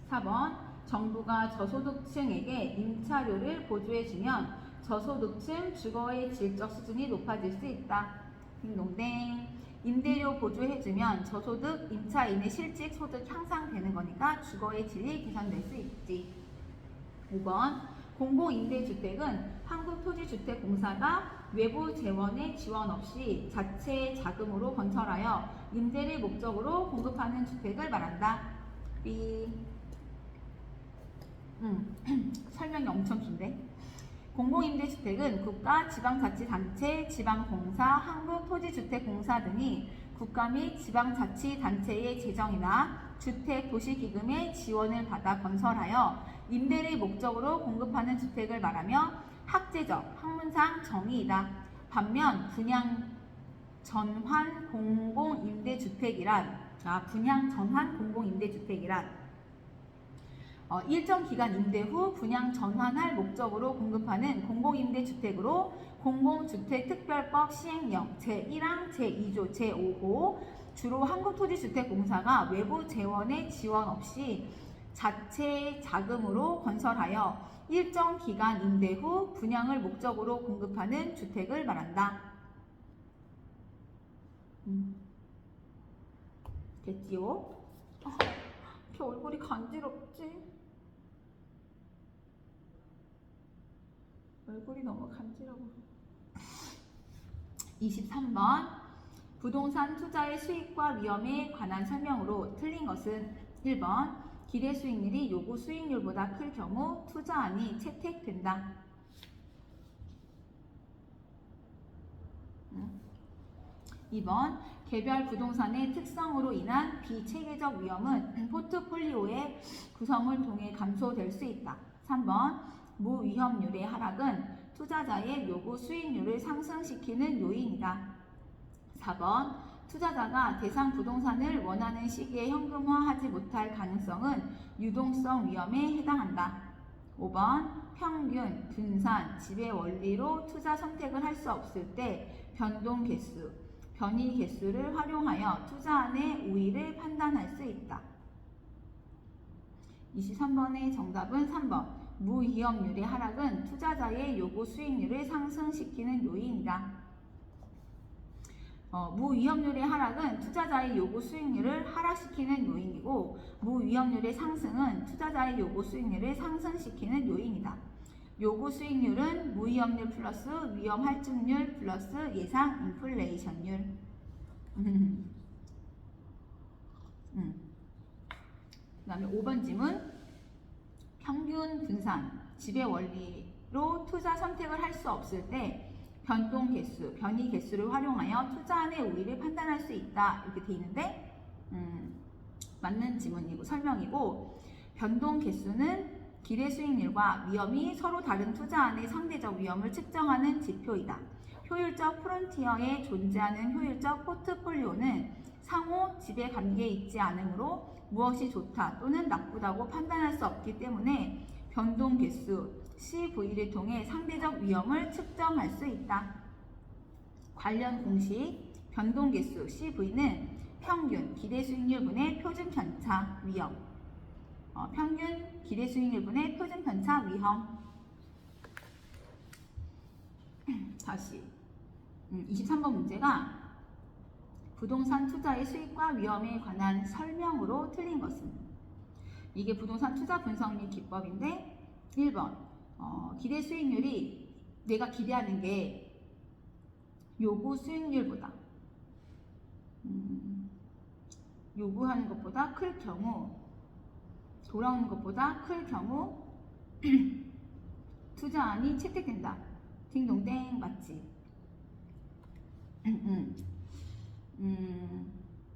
[SPEAKER 1] 4번 정부가 저소득층에게 임차료를 보조해주면 저소득층 주거의 질적 수준이 높아질 수 있다. 딩동댕. 임대료 보조해주면 저소득 임차인의 실질 소득 향상되는 거니까 주거의 질이 개선될 수 있지. 5번 공공임대주택은 한국토지주택공사가 외부 재원의 지원 없이 자체 자금으로 건설하여 임대를 목적으로 공급하는 주택을 말한다. B. 설명이 엄청 긴데. 공공임대주택은 국가, 지방자치단체, 지방공사, 한국토지주택공사 등이 국가 및 지방자치단체의 재정이나 주택도시기금의 지원을 받아 건설하여 임대를 목적으로 공급하는 주택을 말하며 학제적, 학문상 정의이다. 반면 분양 전환 공공임대주택이란 일정 기간 임대 후 분양 전환할 목적으로 공급하는 공공임대주택으로 공공주택특별법 시행령 제1항 제2조 제5호 주로 한국토지주택공사가 외부 재원의 지원 없이 자체 자금으로 건설하여 일정 기간 임대 후 분양을 목적으로 공급하는 주택을 말한다. 됐지요? 이렇게 얼굴이 간지럽지? 얼굴이 너무 간지러워. 23번 부동산 투자의 수익과 위험에 관한 설명으로 틀린 것은 1번 기대 수익률이 요구 수익률보다 클 경우 투자안이 채택된다. 2번 개별 부동산의 특성으로 인한 비체계적 위험은 포트폴리오의 구성을 통해 감소될 수 있다. 3번 무위험률의 하락은 투자자의 요구 수익률을 상승시키는 요인이다. 4번 투자자가 대상 부동산을 원하는 시기에 현금화하지 못할 가능성은 유동성 위험에 해당한다. 5번 평균, 분산, 지배 원리로 투자 선택을 할 수 없을 때 변동 개수, 변이 개수를 활용하여 투자안의 우위를 판단할 수 있다. 23번의 정답은 3번 무위험률의 하락은 투자자의 요구 수익률을 상승시키는 요인이다. 무위험률의 하락은 투자자의 요구 수익률을 하락시키는 요인이고 무위험률의 상승은 투자자의 요구 수익률을 상승시키는 요인이다. 요구 수익률은 무위험률 플러스 위험 할증률 플러스 예상 인플레이션율. 그 다음에 5번 질문. 평균 분산, 지배 원리로 투자 선택을 할 수 없을 때 변동 개수, 변이 개수를 활용하여 투자안의 우위를 판단할 수 있다. 이렇게 돼 있는데 맞는 지문이고 설명이고 변동 개수는 기대 수익률과 위험이 서로 다른 투자안의 상대적 위험을 측정하는 지표이다. 효율적 프론티어에 존재하는 효율적 포트폴리오는 상호 지배 관계에 있지 않으므로 무엇이 좋다 또는 나쁘다고 판단할 수 없기 때문에 변동 개수 CV를 통해 상대적 위험을 측정할 수 있다. 관련 공식 변동 개수 CV는 평균 기대 수익률분의 표준 편차 위험. 평균 기대 수익률분의 표준 편차 위험. 다시 23번 문제가 부동산 투자의 수익과 위험에 관한 설명으로 틀린 것은? 이게 부동산 투자 분석 및 기법인데 1번 기대 수익률이 내가 기대하는 게 요구 수익률보다 요구하는 것보다 클 경우, 돌아오는 것보다 클 경우 투자안이 채택된다. 딩동댕 맞지?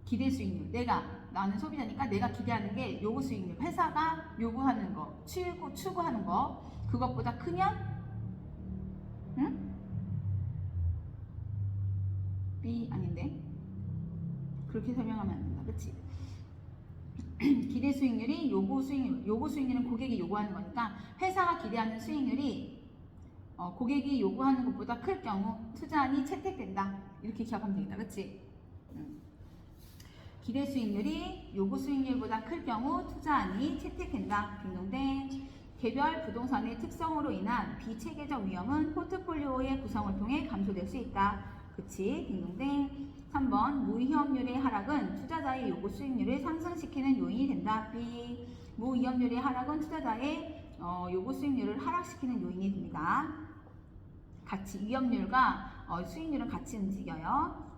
[SPEAKER 1] 기대 수익률. 나는 소비자니까 내가 기대하는 게 요구 수익률. 회사가 요구하는 거, 추구하는 거, 그것보다 크면, B 아닌데? 그렇게 설명하면 안 된다. 그치? 기대 수익률이 요구 수익률. 요구 수익률은 고객이 요구하는 거니까 회사가 기대하는 수익률이 고객이 요구하는 것보다 클 경우 투자안이 채택된다. 이렇게 기억하면 되겠다. 그치? 기대 수익률이 요구 수익률보다 클 경우 투자안이 채택된다. 딩동댕. 개별 부동산의 특성으로 인한 비체계적 위험은 포트폴리오의 구성을 통해 감소될 수 있다. 그치? 딩동댕. 3번 무위험률의 하락은 투자자의 요구 수익률을 상승시키는 요인이 된다. B. 무위험률의 하락은 투자자의 요구 수익률을 하락시키는 요인이 됩니다. 같이 위험률과 수익률은 같이 움직여요.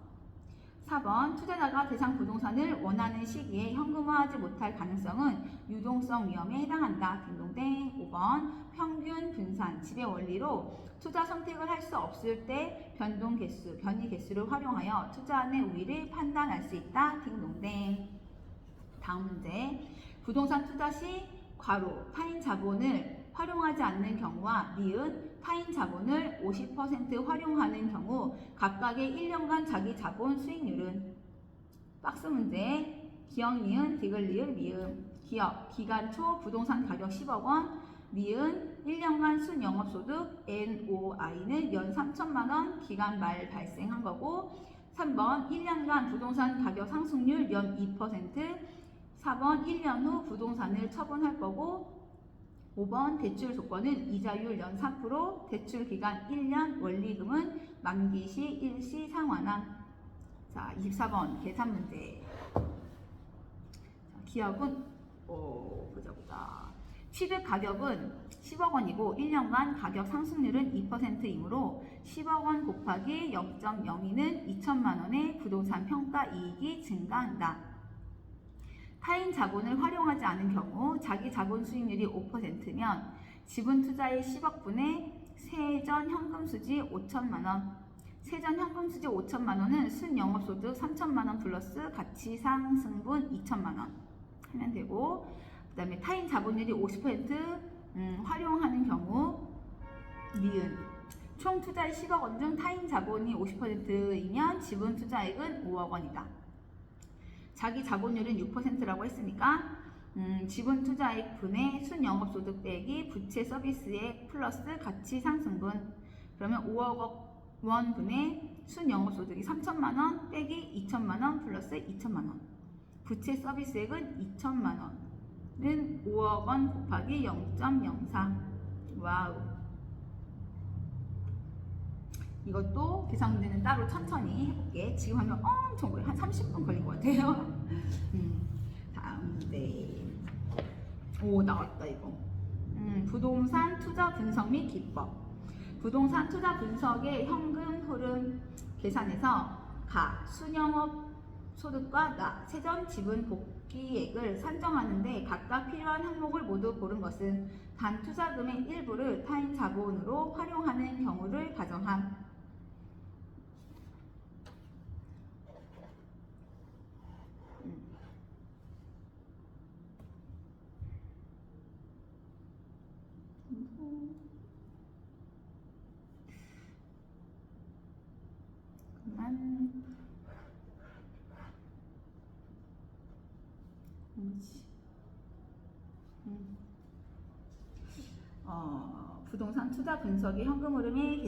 [SPEAKER 1] 4번 투자자가 대상 부동산을 원하는 시기에 현금화하지 못할 가능성은 유동성 위험에 해당한다. 딩동댕. 5번 평균 분산 지배 원리로 투자 선택을 할 수 없을 때 변동 개수, 변이 개수를 활용하여 투자안의 우위를 판단할 수 있다. 딩동댕. 다음 문제. 부동산 투자 시 괄호 타인 자본을 활용하지 않는 경우와 니은 타인 자본을 50% 활용하는 경우 각각의 1년간 자기 자본 수익률은? 박스 문제. 기억 니은 디귿 리을 미음. 기억 기간 초 부동산 가격 10억 원. 니은 1년간 순영업소득 NOI는 연 3천만 원 기간 말 발생한 거고. 3번 1년간 부동산 가격 상승률 연 2%. 4번 1년 후 부동산을 처분할 거고. 5번 대출 조건은 이자율 연 4%, 대출 기간 1년, 원리금은 만기 시 일시 상환한. 자, 24번 계산 문제. 기억은 보자. 취득 가격은 10억 원이고 1년간 가격 상승률은 2%이므로 10억 원 곱하기 0.02는 2천만 원의 부동산 평가 이익이 증가한다. 타인 자본을 활용하지 않은 경우 자기 자본 수익률이 5%면 지분 투자의 10억분의 세전 현금 수지 5천만 원. 세전 현금 수지 5천만 원은 순영업소득 3천만 원 플러스 가치 상승분 2천만 원 하면 되고, 그 다음에 타인 자본율이 50% 활용하는 경우 니은 총 투자의 10억 원 중 타인 자본이 50%이면 지분 투자액은 5억 원이다. 자기 자본율은 6%라고 했으니까 지분 투자액 분의 순영업소득 빼기 부채 서비스액 플러스 가치 상승분. 그러면 5억 원 분의 순영업소득이 3천만 원 빼기 2천만 원 플러스 2천만 원. 부채 서비스액은 2천만 원은 5억 원 곱하기 0.04. 와우. 이것도 계산 문제는 따로 천천히 해볼게. 지금 하면 엄청 오래, 한 30분 걸린 것 같아요. 다음 문제. 오, 나왔다 이거. 부동산 투자 분석 및 기법. 부동산 투자 분석의 현금 흐름 계산에서 가, 순영업 소득과 나, 세전 지분 복귀액을 산정하는데 각각 필요한 항목을 모두 고른 것은 단 투자금의 일부를 타인 자본으로 활용하는 경우를 가정함. 부동산 투자 분석의 현금 흐름의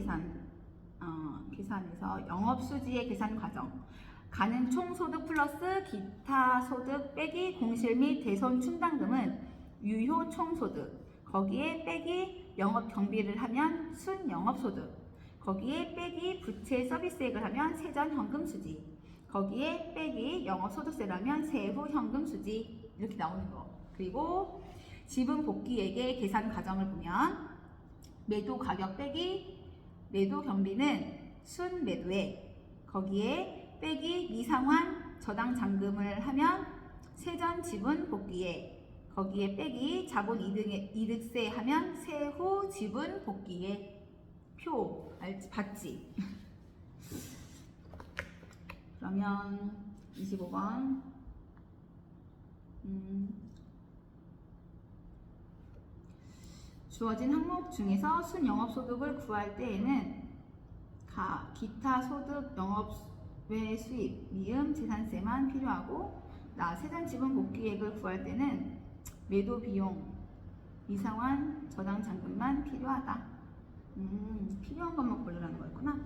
[SPEAKER 1] 계산에서 영업수지의 계산 과정. 가는 총소득 플러스 기타 소득 빼기 공실 및 대손 충당금은 유효 총소득. 거기에 빼기 영업 경비를 하면 순영업소득. 거기에 빼기 부채 서비스액을 하면 세전 현금 수지. 거기에 빼기 영업소득세라면 세후 현금 수지. 이렇게 나오는 거. 그리고 지분 복귀액의 계산 과정을 보면 매도 가격 빼기 매도 경비는 순 매도액. 거기에 빼기 미상환 저당 잔금을 하면 세전 지분 복귀액. 거기에 빼기 자본 이득세 하면 세후 지분 복귀액. 표 알지? 봤지? 그러면 25번 주어진 항목 중에서 순영업소득을 구할 때에는 기타 소득 영업외 수입 미음 재산세만 필요하고 세전 지분 복귀액을 구할 때는 매도 비용 미상환 저당 잔금만 필요하다. 필요한 것만 고르라는 거였구나.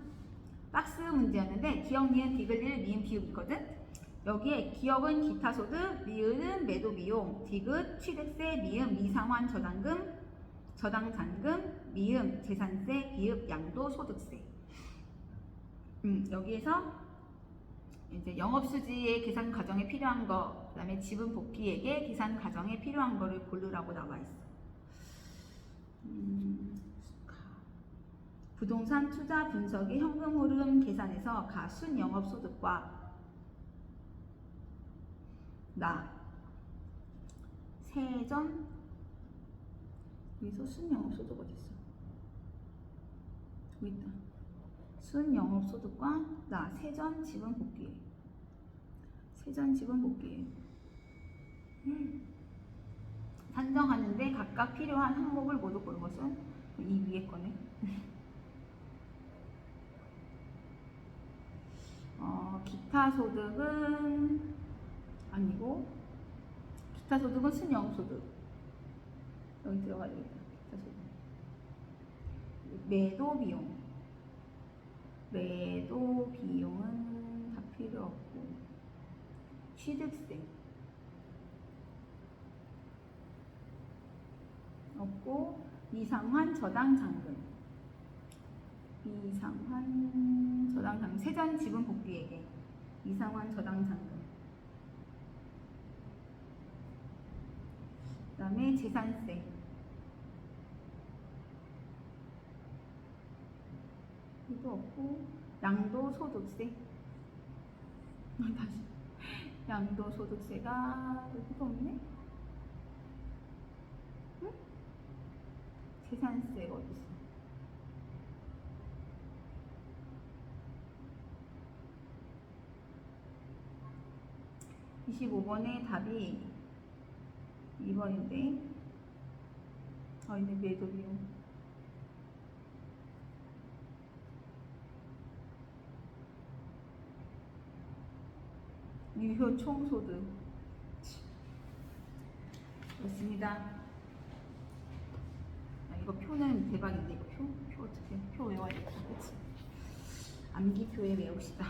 [SPEAKER 1] 박스 문제였는데 기억, 니은, 디귿, 미음, 비읍 있거든. 여기에 기억은 기타 소득, 니은은 매도 비용, 디귿 취득세, 미음 미상환 저당금, 저당 잔금, 미음 재산세, 비읍 양도 소득세. 여기에서 이제 영업수지의 계산 과정에 필요한 거, 그 다음에 지분 복귀액의 계산 과정에 필요한 거를 고르라고 나와 있어. 부동산 투자 분석의 현금 흐름 계산에서 순 영업소득과 세전 여기서 순 영업소득 어디 있어? 여기 있다. 순 영업소득과 세전 지분 복귀액. 세전 지분 복귀액. 산정하는데 각각 필요한 항목을 모두 고른 것은 이 위에 거네. 기타 소득은 아니고 기타 소득은 순영업소득. 여기 들어가야 되겠다. 기타 소득. 매도 비용은 다 필요 없고 취득세 없고 미상환 저당 잔금 세전 지분 복귀액에 미상환 저당 잔금 그 다음에 재산세 이도 없고 양도소득세 다시 양도소득세가 여기도 없네. 응? 재산세가 어디 있어? (25번의) 답이 2번인데 있네. 매도 비용 유효 총소득 그렇습니다. 이거 표는 대박인데 이거 표 어떻게 표 외워야겠다. 그치? 암기표에 외웁시다.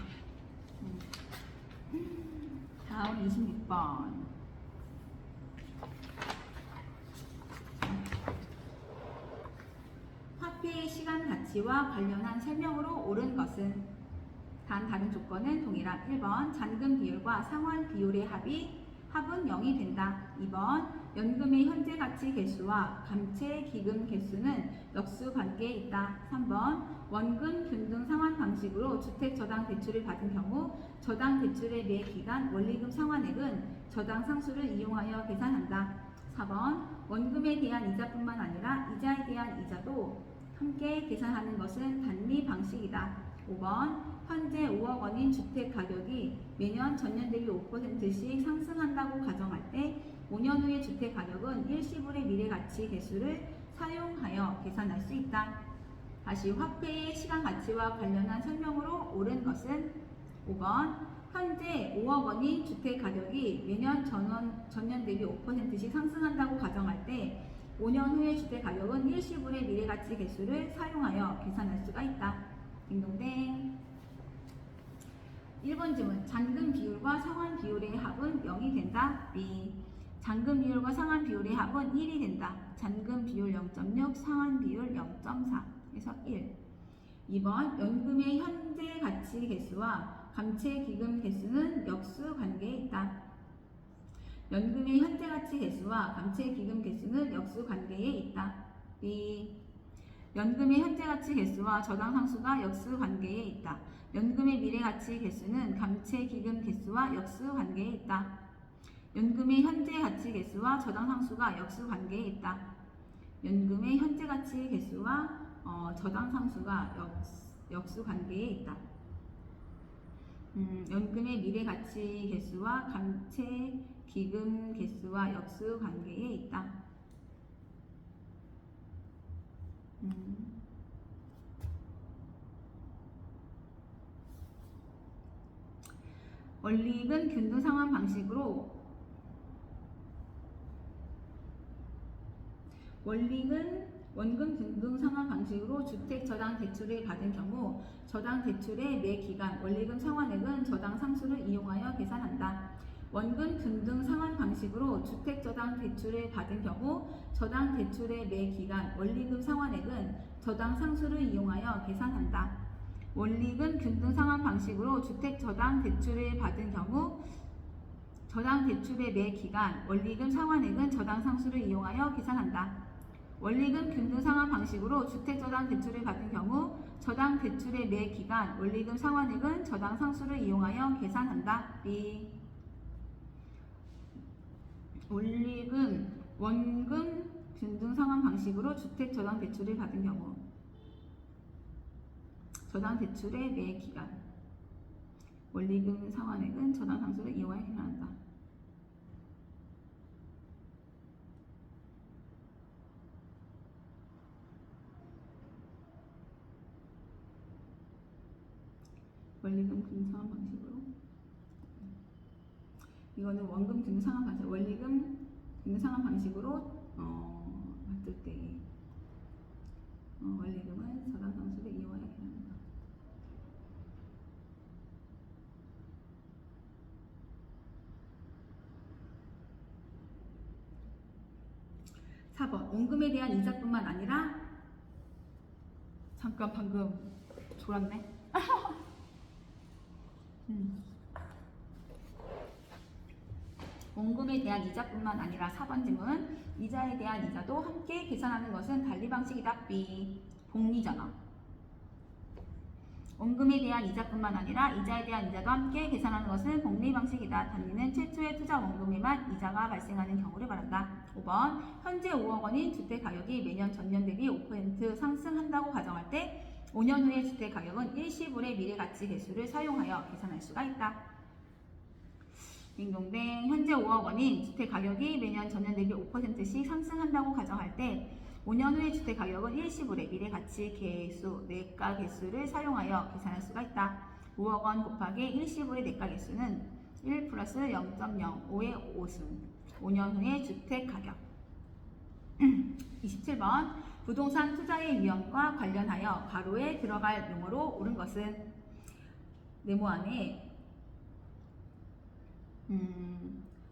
[SPEAKER 1] 다음 26번 화폐의 시간 가치와 관련한 설명으로 옳은 것은 다른 조건은 동일한 1번 잔금 비율과 상환 비율의 합은 0이 된다. 2번 연금의 현재 가치 개수와 감채 기금 개수는 역수 관계에 있다. 3번 원금 균등 상환 방식으로 주택 저당 대출을 받은 경우 저당 대출의 매 기간 원리금 상환액은 저당 상수를 이용하여 계산한다. 4번 원금에 대한 이자뿐만 아니라 이자에 대한 이자도 함께 계산하는 것은 단리 방식이다. 5번 현재 5억 원인 주택 가격이 매년 전년 대비 5%씩 상승한다고 가정할 때 5년 후의 주택 가격은 일시불의 미래가치 개수를 사용하여 계산할 수 있다. 다시 화폐의 시간 가치와 관련한 설명으로 옳은 것은 5번 현재 5억 원인 주택 가격이 매년 전년 대비 5%씩 상승한다고 가정할 때 5년 후의 주택 가격은 일시불의 미래가치 계수를 사용하여 계산할 수가 있다. 딩동댕. 1번 질문. 잔금 비율과 상환 비율의 합은 0이 된다. B. 잔금 비율과 상환 비율의 합은 1이 된다. 잔금 비율 0.6, 상환 비율 0.4. 그래서 1. 2번. 연금의 현재 가치 계수와 감채 기금 계수는 역수 관계에 있다. 연금의 현재 가치 계수와 감채 기금 계수는 역수 관계에 있다. B. 연금의 현재 가치 계수와 저당 상수가 역수 관계에 있다. 연금의 미래 가치 계수는 감채 기금 계수와 역수 관계에 있다. 연금의 현재 가치 계수와 저당 상수가 역수 관계에 있다. 연금의 현재 가치 계수와 저당 상수가 역수 관계에 있다. 연금의 미래 가치 계수와 감채 기금 계수와 역수 관계에 있다. 원리금 균등 상환 방식으로 원금 균등 상환 방식으로 주택 저당 대출을 받은 경우 저당 대출의 매 기간 원리금 상환액은 저당 상수를 이용하여 계산한다. 원금 균등 상환 방식으로 주택 저당 대출을 받은 경우 저당 대출의 매 기간 원리금 상환액은 저당 상수를 이용하여 계산한다. 원리금 균등 상환 방식으로 주택 저당 대출을 받은 경우 저당 대출의 매 기간 원리금 상환액은 저당 상수를 이용하여 계산한다. 원리금 균등 상환 방식으로 주택 저당 대출을 받은 경우 저당 대출의 매 기간 원리금 상환액은 저당 상수를 이용하여 계산한다. B. 원금 균등 상환 방식으로 주택 저당 대출을 받은 경우 저당 대출의 매 기간 원리금 상환액은 저당 상수를 이용하여 계산한다. 원리금 균등 상환 방식으로 이거는 원금 균등 상환 방식 원리금 균등 상환 방식으로 봤을 때 원리금은 저당 상수를 이용하여 계산한다. 원금에 대한 이자뿐만 아니라 잠깐 방금 졸았네. 원금에 대한 이자뿐만 아니라 4번 질문 이자에 대한 이자도 함께 계산하는 것은 달리 방식이다. B. 복리전환. 원금에 대한 이자뿐만 아니라 이자에 대한 이자도 함께 계산하는 것은 복리 방식이다. 단위는 최초의 투자 원금에만 이자가 발생하는 경우를 말한다. 5번 현재 5억 원인 주택 가격이 매년 전년 대비 5% 상승한다고 가정할 때 5년 후의 주택 가격은 일시불의 미래 가치 계수를 사용하여 계산할 수가 있다. 딩동댕. 현재 5억 원인 주택 가격이 매년 전년 대비 5%씩 상승한다고 가정할 때 5년 후의 주택 가격은 일시불의 미래 가치 계수, 내가 계수를 사용하여 계산할 수가 있다. 5억 원 곱하기 일시불의 내가 계수는 1 플러스 0.05의 5승. 5년 후의 주택 가격. 27번 부동산 투자의 위험과 관련하여 괄호에 들어갈 용어로 옳은 것은 네모 안에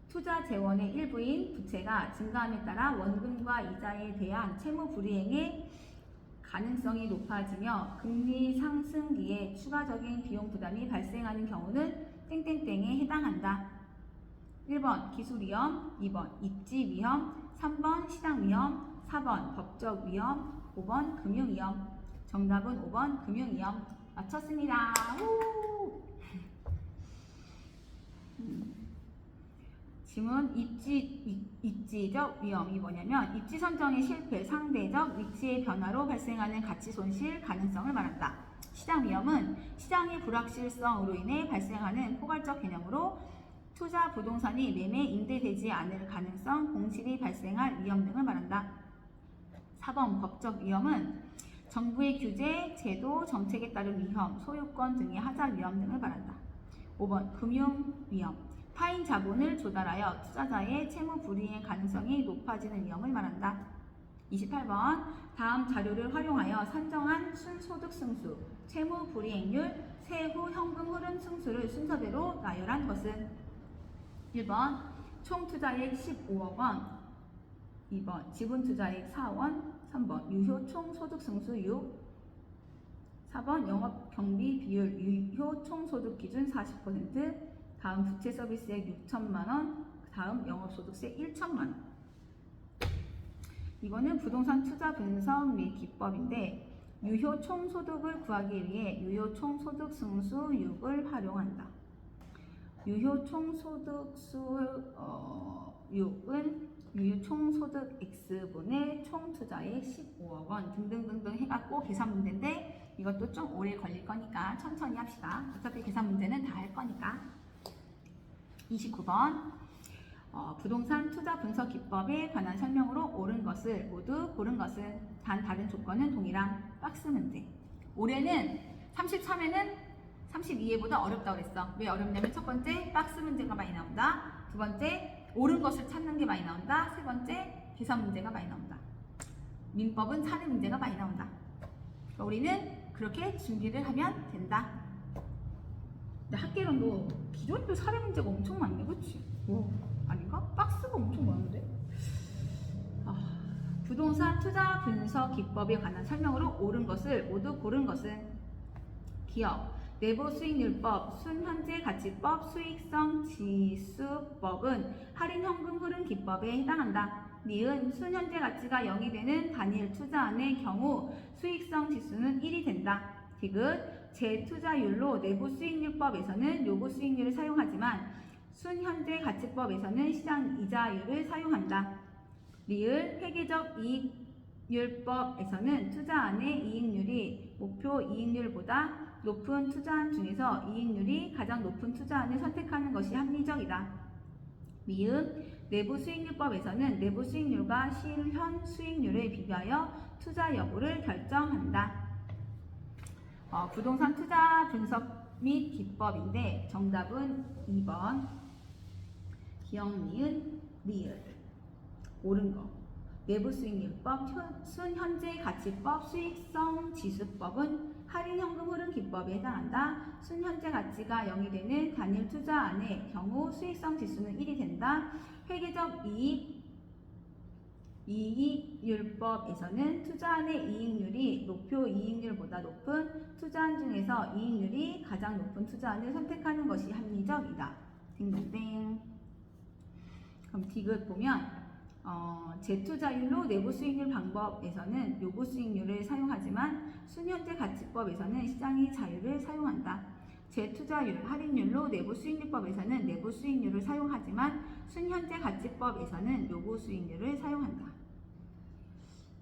[SPEAKER 1] 투자 재원의 일부인 부채가 증가함에 따라 원금과 이자에 대한 채무 불이행의 가능성이 높아지며 금리 상승기에 추가적인 비용 부담이 발생하는 경우는 땡땡땡에 해당한다. 1번 기술 위험, 2번 입지 위험, 3번 시장 위험, 4번 법적 위험, 5번 금융 위험. 정답은 5번 금융 위험. 맞췄습니다. 질문 입지적 위험이 뭐냐면 입지 선정의 실패, 상대적 위치의 변화로 발생하는 가치 손실 가능성을 말한다. 시장 위험은 시장의 불확실성으로 인해 발생하는 포괄적 개념으로 투자 부동산이 매매 임대되지 않을 가능성, 공실이 발생할 위험 등을 말한다. 4번 법적 위험은 정부의 규제, 제도, 정책에 따른 위험, 소유권 등의 하자 위험 등을 말한다. 5번 금융 위험. 파인 자본을 조달하여 투자자의 채무 불이행 가능성이 높아지는 위험을 말한다. 28번 다음 자료를 활용하여 산정한 순소득 승수, 채무 불이행률, 세후 현금 흐름 승수를 순서대로 나열한 것은 1번 총 투자액 15억 원, 2번 지분 투자액 4억 원, 3번 유효 총 소득 승수 6, 4번 영업 경비 비율 유효 총 소득 기준 40%, 다음 부채 서비스액 6천만 원, 다음 영업 소득세 1천만 원. 이거는 부동산 투자 분석 및 기법인데 유효 총소득을 구하기 위해 유효 총소득 승수 6을 활용한다. 유효 총소득수 6은 유효 총소득 X분의 총투자액 15억 원 등등등등 해갖고 계산 문제인데 이것도 좀 오래 걸릴 거니까 천천히 합시다. 어차피 계산 문제는 다 할 거니까. 29번 부동산 투자 분석 기법에 관한 설명으로 옳은 것을 모두 고른 것은 단 다른 조건은 동일한 박스 문제. 올해는 33회는 32회보다 어렵다고 그랬어. 왜 어렵냐면 첫 번째 박스 문제가 많이 나온다. 두 번째 옳은 것을 찾는 게 많이 나온다. 세 번째 계산 문제가 많이 나온다. 민법은 사례 문제가 많이 나온다. 그러니까 우리는 그렇게 준비를 하면 된다. 근데 학계론도 기존도 사례 문제가 엄청 많네, 그치? 아닌가? 박스가 엄청 많은데? 부동산 투자 분석 기법에 관한 설명으로 옳은 것을 모두 고른 것은 기업, 내부 수익률법, 순현재 가치법, 수익성 지수법은 할인 현금 흐름 기법에 해당한다. 니은 순현재 가치가 0이 되는 단일 투자안의 경우 수익성 지수는 1이 된다. 디귿 재투자율로 내부 수익률법에서는 요구 수익률을 사용하지만 순현재 가치법에서는 시장 이자율을 사용한다. 리을 회계적 이익률법에서는 투자안의 이익률이 목표 이익률보다 높은 투자안 중에서 이익률이 가장 높은 투자안을 선택하는 것이 합리적이다. 미음 내부 수익률법에서는 내부 수익률과 실현 수익률을 비교하여 투자 여부를 결정한다. 부동산 투자 분석 및 기법인데 정답은 2번 기억 니은 리을 옳은 거. 내부 수익률법, 순현재 가치법, 수익성 지수법은 할인 현금 흐름 기법에 해당한다. 순현재 가치가 0이 되는 단일 투자안의 경우 수익성 지수는 1이 된다. 회계적 이익률법에서는 투자안의 이익률이 목표 이익률보다 높은 투자안 중에서 이익률이 가장 높은 투자안을 선택하는 것이 합리적이다. 딩동댕. 그럼 디귿 보면 재투자율로 내부 수익률 방법에서는 요구 수익률을 사용하지만 순현재 가치법에서는 시장의 자율을 사용한다. 재투자율, 할인율로 내부 수익률법에서는 내부 수익률을 사용하지만 순현재 가치법에서는 요구 수익률을 사용한다.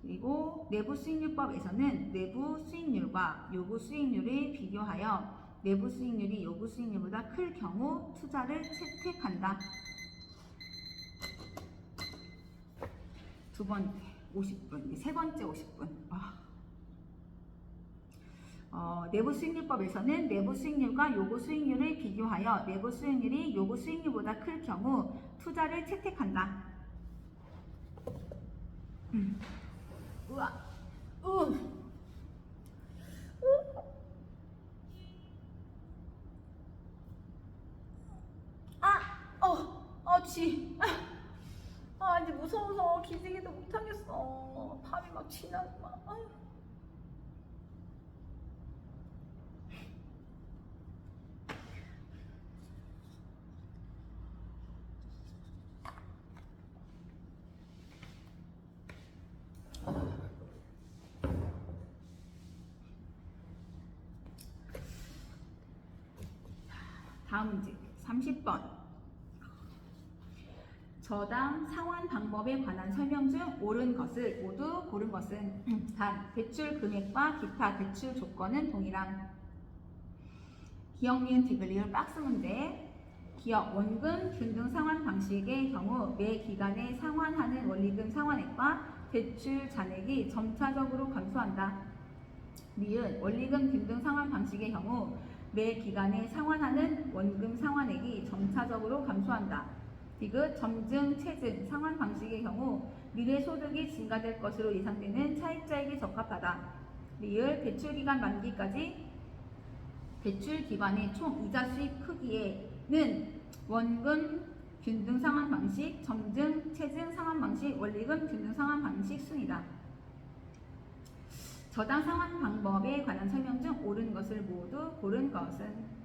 [SPEAKER 1] 그리고 내부 수익률법에서는 내부 수익률과 요구 수익률을 비교하여 내부 수익률이 요구 수익률보다 클 경우 투자를 채택한다. 두 번째 50분, 세 번째 50분. 내부 수익률법에서는 내부 수익률과 요구 수익률을 비교하여 내부 수익률이 요구 수익률보다 클 경우 투자를 채택한다. 우와, 쥐. 이제 무서워서 기지개도 못하겠어. 밤이 막 지나구만. 다음 문제 30번. 저당 상환 방법에 관한 설명 중 옳은 것을 모두 고른 것은 단 대출 금액과 기타 대출 조건은 동일함. 기억 니은 디귿 박스 문제. 기업 원금 균등 상환 방식의 경우 매 기간에 상환하는 원리금 상환액과 대출 잔액이 점차적으로 감소한다. 니은 원리금 균등 상환 방식의 경우 매 기간에 상환하는 원금 상환액이 점차적으로 감소한다. 디귿 점증 체증 상환 방식의 경우 미래 소득이 증가될 것으로 예상되는 차입자에게 적합하다. 리을 대출기간 만기까지 대출기관의 총 이자 수입 크기에는 원금 균등 상환 방식, 점증, 체증 상환 방식, 원리금 균등 상환 방식 순이다. 저당 상환 방법에 관한 설명 중 옳은 것을 모두 고른 것은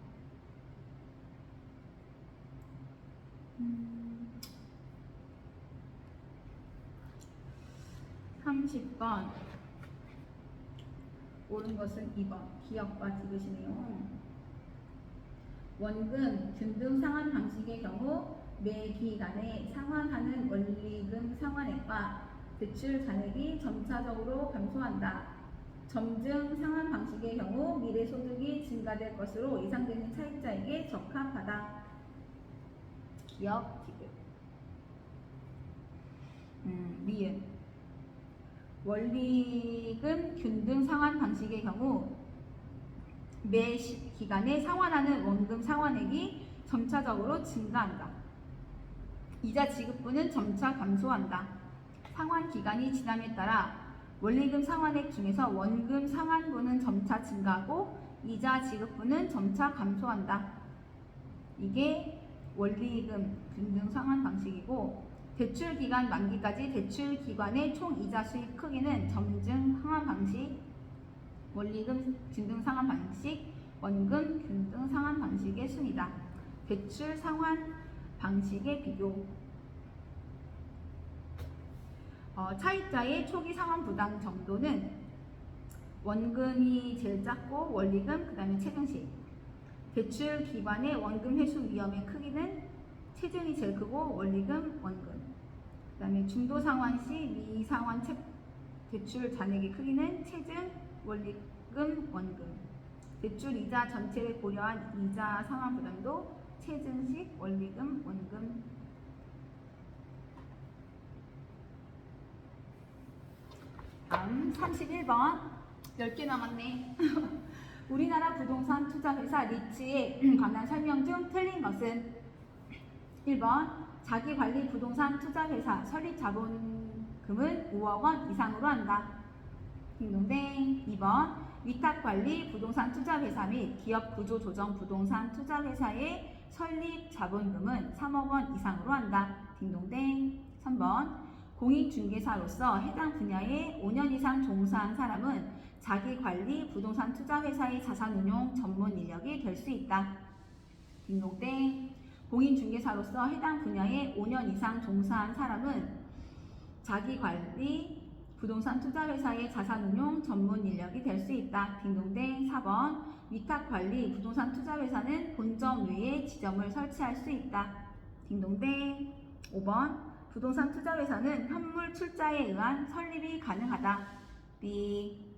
[SPEAKER 1] 30번 옳은 것은 2번 기억과 지그시 내용. 원금 균등 상환 방식의 경우 매 기간에 상환하는 원리금 상환액과 대출 잔액이 점차적으로 감소한다. 점증 상환 방식의 경우 미래 소득이 증가될 것으로 예상되는 차입자에게 적합하다. 기억, 지급. 리은 원리금 균등 상환 방식의 경우 매 기간에 상환하는 원금 상환액이 점차적으로 증가한다. 이자 지급분은 점차 감소한다. 상환 기간이 지남에 따라 원리금 상환액 중에서 원금 상환분은 점차 증가하고 이자 지급분은 점차 감소한다. 이게 원리금 균등 상환 방식이고, 대출 기간 만기까지 대출 기관의 총 이자 수입 크기는 점증 상환 방식, 원리금 균등 상환 방식, 원금 균등 상환 방식의 순이다. 대출 상환 방식의 비교. 차입자의 초기 상환 부담 정도는 원금이 제일 작고 원리금, 그 다음에 체증시. 대출 기관의 원금 회수 위험의 크기는 체증이 제일 크고 원리금, 원금. 그 다음에 중도 상환 시 미상환 대출 잔액의 크기는 체증, 원리금, 원금. 대출 이자 전체를 고려한 이자 상환 부담도 체증식, 원리금, 원금. 다음 31번 10개 남았네. 우리나라 부동산 투자회사 리츠에 관한 설명 중 틀린 것은 1번 자기관리 부동산 투자회사 설립 자본금은 5억 원 이상으로 한다. 딩동댕. 2번 위탁관리 부동산 투자회사 및 기업구조 조정 부동산 투자회사의 설립 자본금은 3억 원 이상으로 한다. 딩동댕. 3번 공익중개사로서 해당 분야에 5년 이상 종사한 사람은 자기관리 부동산 투자회사의 자산운용 전문 인력이 될 수 있다. 딩동댕. 공인중개사로서 해당 분야에 5년 이상 종사한 사람은 자기관리 부동산 투자회사의 자산운용 전문 인력이 될 수 있다. 딩동댕. 4번 위탁관리 부동산 투자회사는 본점 외에 지점을 설치할 수 있다. 딩동댕. 5번 부동산 투자회사는 현물 출자에 의한 설립이 가능하다. B.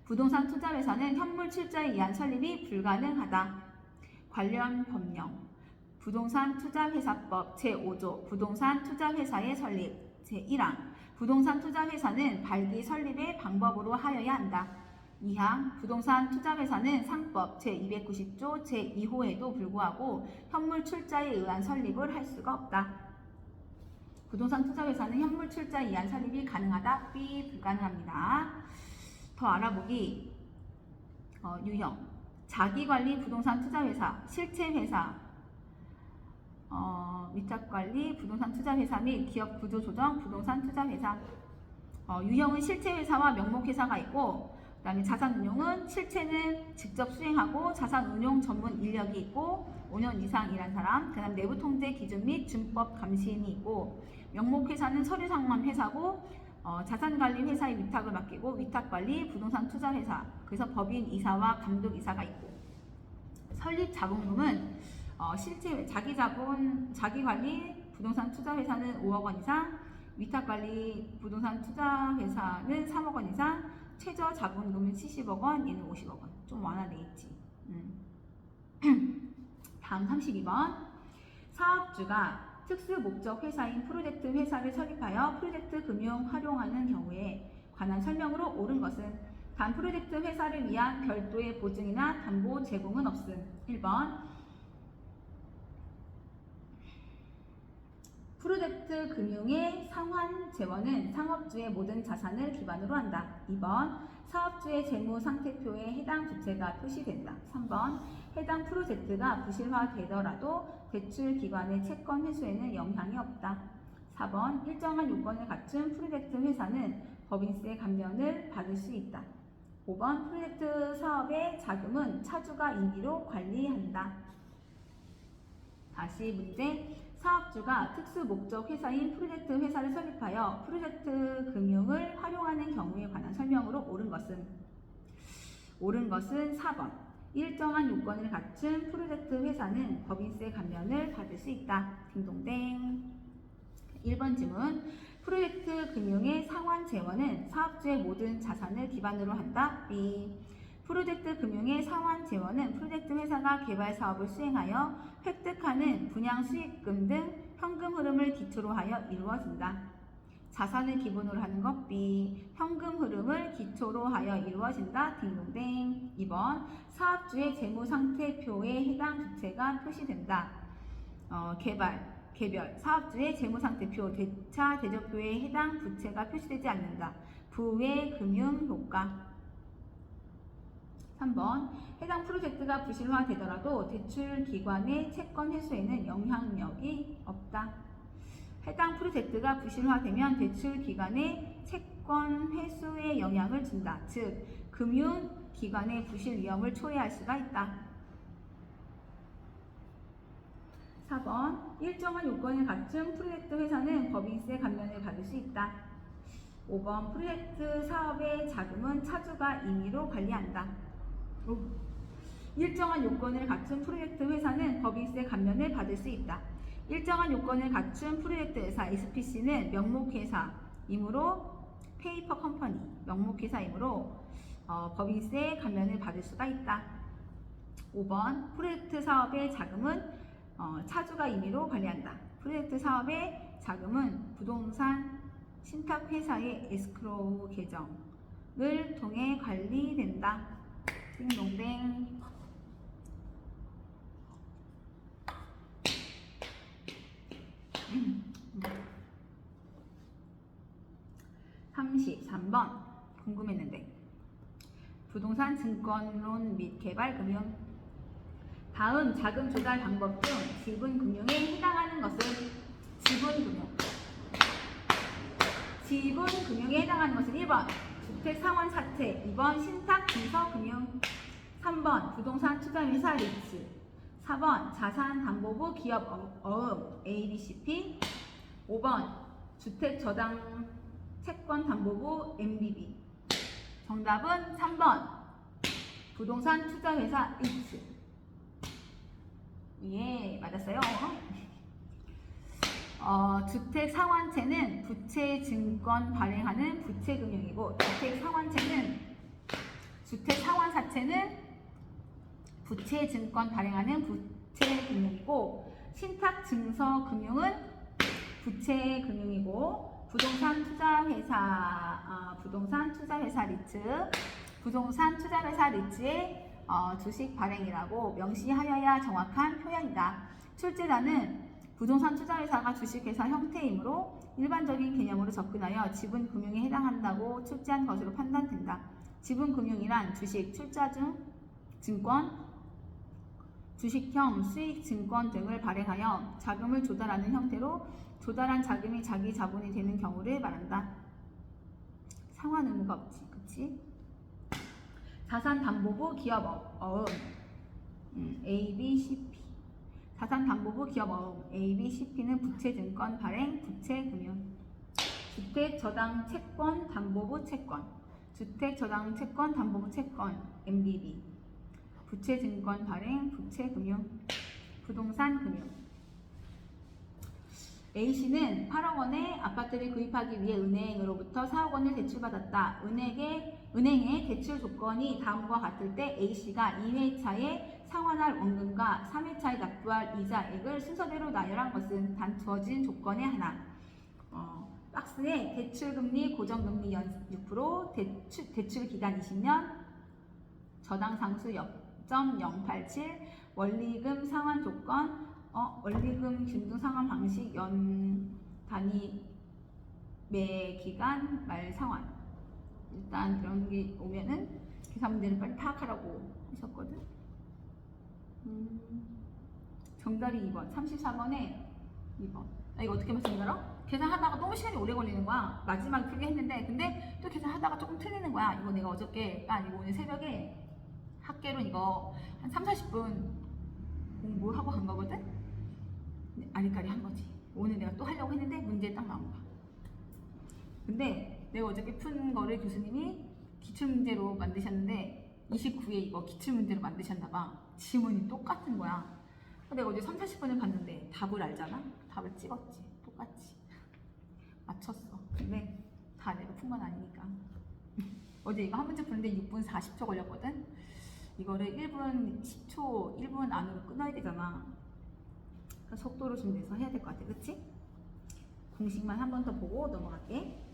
[SPEAKER 1] 부동산 투자회사는 현물 출자에 의한 설립이 불가능하다. 관련 법령 부동산 투자회사법 제5조 부동산 투자회사의 설립 제1항 부동산 투자회사는 발기 설립의 방법으로 하여야 한다. 2항 부동산 투자회사는 상법 제290조 제2호에도 불구하고 현물 출자에 의한 설립을 할 수가 없다. 부동산 투자회사는 현물 출자에 의한 설립이 가능하다. B. 불가능합니다. 더 알아보기. 유형 자기관리 부동산 투자회사, 실체회사, 위탁관리 부동산 투자회사 및 기업구조조정 부동산 투자회사. 유형은 실체회사와 명목회사가 있고, 그 다음에 자산운용은 실체는 직접 수행하고 자산운용 전문 인력이 있고 5년 이상 일한 사람, 그 다음 내부통제 기준 및 준법 감시인이 있고, 명목회사는 서류상만 회사고 자산관리 회사의 위탁을 맡기고 위탁관리 부동산 투자회사, 그래서 법인 이사와 감독이사가 있고, 설립 자본금은 실제 자기관리 부동산 투자회사는 5억 원 이상, 위탁관리 부동산 투자회사는 3억 원 이상, 최저 자본금은 70억 원, 얘는 50억 원. 좀 완화돼 있지. 다음 32번. 사업주가 특수 목적 회사인 프로젝트 회사를 설립하여 프로젝트 금융 활용하는 경우에 관한 설명으로 옳은 것은 단 프로젝트 회사를 위한 별도의 보증이나 담보 제공은 없음. 1번 프로젝트 금융의 상환 재원은 상업주의 모든 자산을 기반으로 한다. 2번 사업주의 재무 상태표에 해당 부채가 표시된다. 3번 해당 프로젝트가 부실화되더라도 대출 기관의 채권 회수에는 영향이 없다. 4번 일정한 요건을 갖춘 프로젝트 회사는 법인세 감면을 받을 수 있다. 5번 프로젝트 사업의 자금은 차주가 임의로 관리한다. 다시 문제. 사업주가 특수 목적 회사인 프로젝트 회사를 설립하여 프로젝트 금융을 활용하는 경우에 관한 설명으로 옳은 것은 4번. 일정한 요건을 갖춘 프로젝트 회사는 법인세 감면을 받을 수 있다. 딩동댕. 1번 질문. 프로젝트 금융의 상환 재원은 사업주의 모든 자산을 기반으로 한다. B. 프로젝트 금융의 상환 재원은 프로젝트 회사가 개발 사업을 수행하여 획득하는 분양 수익금 등 현금 흐름을 기초로 하여 이루어진다. 자산을 기본으로 하는 것 B. 현금 흐름을 기초로 하여 이루어진다. 딩동댕. 2번 사업주의 재무 상태표에 해당 부채가 표시된다. 개별 사업주의 재무 상태표 대차 대조표에 해당 부채가 표시되지 않는다. 부의 금융 효과. 3번 해당 프로젝트가 부실화되더라도 대출 기관의 채권 회수에는 영향력이 없다. 해당 프로젝트가 부실화되면 대출 기관의 채권 회수에 영향을 준다. 즉 금융 기관의 부실 위험을 초래할 수가 있다. 4번 일정한 요건을 갖춘 프로젝트 회사는 법인세 감면을 받을 수 있다. 5번 프로젝트 사업의 자금은 차주가 임의로 관리한다. 일정한 요건을 갖춘 프로젝트 회사는 법인세 감면을 받을 수 있다. 일정한 요건을 갖춘 프로젝트 회사 SPC는 명목회사이므로 페이퍼 컴퍼니 명목회사이므로 법인세 감면을 받을 수가 있다. 5번 프로젝트 사업의 자금은 차주가 임의로 관리한다. 프로젝트 사업의 자금은 부동산 신탁회사의 에스크로우 계정을 통해 관리된다. 띵동댕. 33번 궁금했는데 부동산 증권론 및 개발금융 다음 자금 조달 방법 중 지분금융에 해당하는 것은 지분금융에 해당하는 것은 1번 주택상환 사채, 2번 신탁증서금융, 3번 부동산 투자회사 리츠, 4번 자산담보부 기업 어음 ABCP, 5번 주택저당 채권담보부 MBB. 정답은 3번 부동산 투자회사 리츠. 예, 맞았어요. 주택상환채는 부채증권 발행하는 부채금융이고 주택상환사채는 부채증권 발행하는 부채금융이고 신탁증서금융은 부채금융이고 부동산 투자회사 리츠의 주식 발행이라고 명시하여야 정확한 표현이다. 출제자는 부동산 투자회사가 주식회사 형태이므로 일반적인 개념으로 접근하여 지분금융에 해당한다고 출제한 것으로 판단된다. 지분금융이란 주식, 출자중, 증권, 주식형 수익증권 등을 발행하여 자금을 조달하는 형태로 조달한 자금이 자기 자본이 되는 경우를 말한다. 상환 의무가 없지, 그치? 자산담보부 기업 어음 ABCP. 자산담보부 기업 어음 ABCP는 부채증권 발행 부채금융. 주택저당채권 담보부 채권 주택저당채권 담보부 채권 MBB. 부채증권 발행 부채금융. 부동산금융. A씨는 8억 원의 아파트를 구입하기 위해 은행으로부터 4억 원을 대출받았다. 은행의 대출 조건이 다음과 같을 때 A씨가 2회차에 상환할 원금과 3회차에 납부할 이자액을 순서대로 나열한 것은 단 주어진 조건의 하나. 박스에 대출금리 고정금리 연 6%, 대출기간 20년, 저당상수 0.087, 원리금 상환 조건, 원리금 균등 상환 방식 연 단위 매 기간 말 상환. 일단 이런 게 오면은 계산 문제를 빨리 파악하라고 하셨거든. 정답이 2번. 34번에 2번. 이거 어떻게 맞춘 줄 알아? 계산하다가 너무 시간이 오래 걸리는 거야. 마지막에 풀게 했는데 근데 또 계산하다가 조금 틀리는 거야. 이거 내가 어저께 아니고 오늘 새벽에 학계로 이거 한 3, 40분 공부하고 간 거거든? 아리까리 한 거지. 오늘 내가 또 하려고 했는데 문제에 딱 나온 거야. 근데 내가 어저께 푼 거를 교수님이 기출문제로 만드셨는데 29에 이거 기출문제로 만드셨나봐. 지문이 똑같은 거야. 내가 어제 3, 40분을 봤는데 답을 알잖아? 답을 찍었지. 똑같이. 맞췄어. 근데 다 내가 푼 건 아니니까. 어제 이거 한 문제 푸는데 6분 40초 걸렸거든? 이거를 1분 10초, 1분 안으로 끊어야 되잖아. 속도를 좀 내서 해야 될 것 같아. 그치? 공식만 한 번 더 보고 넘어갈게.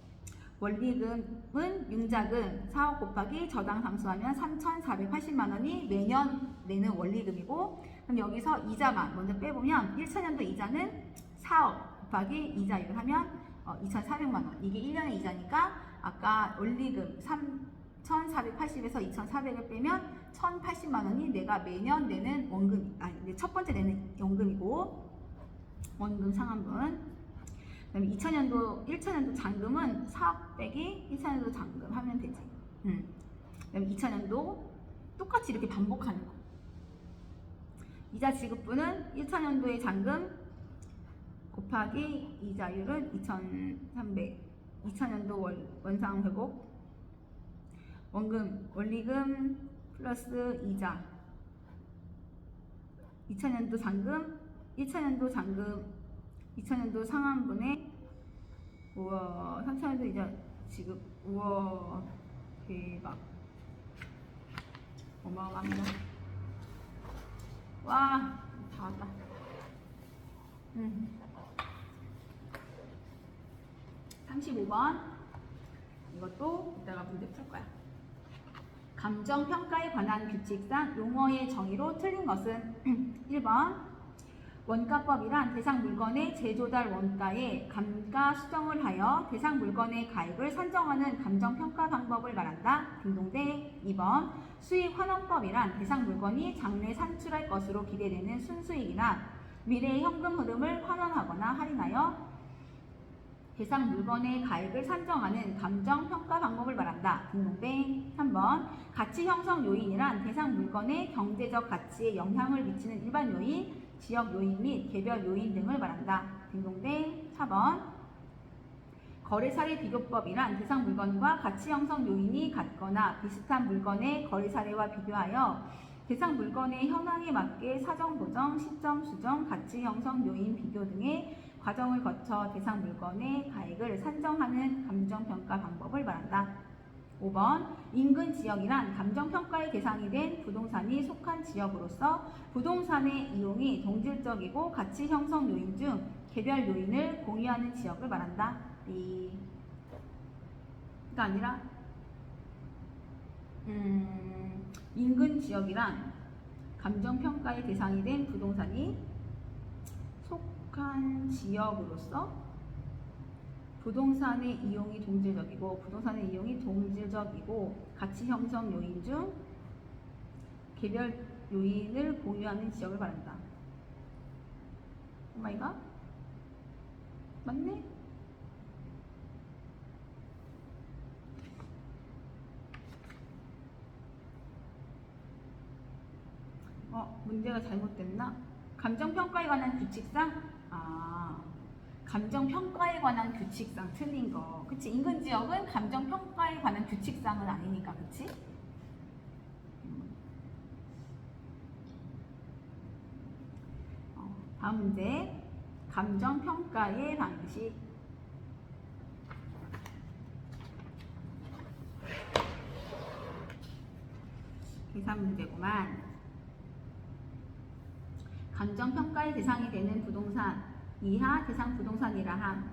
[SPEAKER 1] 원리금은 융자금 4억 곱하기 저당 상수하면 3,480만원이 매년 내는 원리금이고, 그럼 여기서 이자만 먼저 빼보면 1차년도 이자는 4억 곱하기 이자율 하면 2,400만원. 이게 1년의 이자니까 아까 원리금 3,480에서 2,400을 빼면 1,080만원이 내가 매년 내는 원금, 첫 번째 내는 연금이고, 원금 상환분. 그다음에 1차년도 잔금은 4억 빼기 1차년도 잔금 하면 되지. 그다음에 2차년도 똑같이 이렇게 반복하는 거. 이자 지급분은 1차년도의 잔금 곱하기 이자율은 2,300. 2차년도 원상 회복. 원리금 플러스 이자. 2차년도 잔금, 1차년도 잔금, 2차년도 상환분에 우와 3차년도 이자 지급. 우와 대박. 어마어마합니다. 와 다 왔다. 35번 이것도 이따가 문제 풀 거야. 감정평가에 관한 규칙상 용어의 정의로 틀린 것은 1번 원가법이란 대상 물건의 재조달 원가에 감가 수정을 하여 대상 물건의 가액을 산정하는 감정평가 방법을 말한다. 딩동댕. 2번 수익환원법이란 대상 물건이 장래 산출할 것으로 기대되는 순수익이나 미래의 현금 흐름을 환원하거나 할인하여 대상 물건의 가액을 산정하는 감정평가 방법을 말한다. 딩동댕. 3번 가치 형성 요인이란 대상 물건의 경제적 가치에 영향을 미치는 일반 요인, 지역 요인 및 개별 요인 등을 말한다. 딩동댕. 4번 거래사례 비교법이란 대상 물건과 가치 형성 요인이 같거나 비슷한 물건의 거래사례와 비교하여 대상 물건의 현황에 맞게 사정 보정, 시점 수정, 가치 형성 요인 비교 등의 과정을 거쳐 대상 물건의 가액을 산정하는 감정평가 방법을 말한다. 5번 인근 지역이란 감정평가의 대상이 된 부동산이 속한 지역으로서 부동산의 이용이 동질적이고 가치 형성 요인 중 개별 요인을 공유하는 지역을 말한다. 가 아니라 인근 지역이란 감정평가의 대상이 된 부동산이 속한 지역으로서 부동산의 이용이 동질적이고 가치 형성 요인 중 개별 요인을 공유하는 지역을 말한다. 오마이갓? 맞네? 문제가 잘못됐나? 감정평가에 관한 규칙상? 감정평가에 관한 규칙상 틀린 거. 그치? 인근지역은 감정평가에 관한 규칙상은 아니니까, 그치? 다음 문제. 감정평가의 방식. 계산 문제구만. 감정평가의 대상이 되는 부동산 이하 대상 부동산이라 함.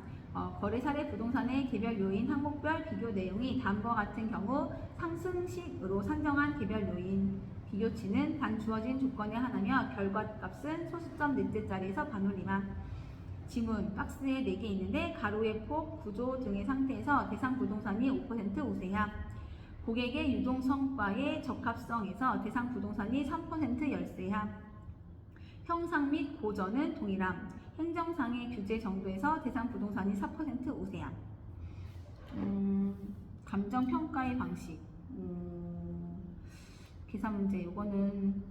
[SPEAKER 1] 거래사례 부동산의 개별 요인 항목별 비교 내용이 다음과 같은 경우 상승식으로 산정한 개별 요인 비교치는 단 주어진 조건의 하나며 결과값은 소수점 넷째 자리에서 반올림함. 지문 박스에 4개 있는데 가로의 폭, 구조 등의 상태에서 대상 부동산이 5% 우세함. 고객의 유동성과의 적합성에서 대상 부동산이 3% 열세함. 형상 및 고전은 동일함. 행정상의 규제 정도에서 대상 부동산이 4% 우세함. 감정평가의 방식. 계산 문제 이거는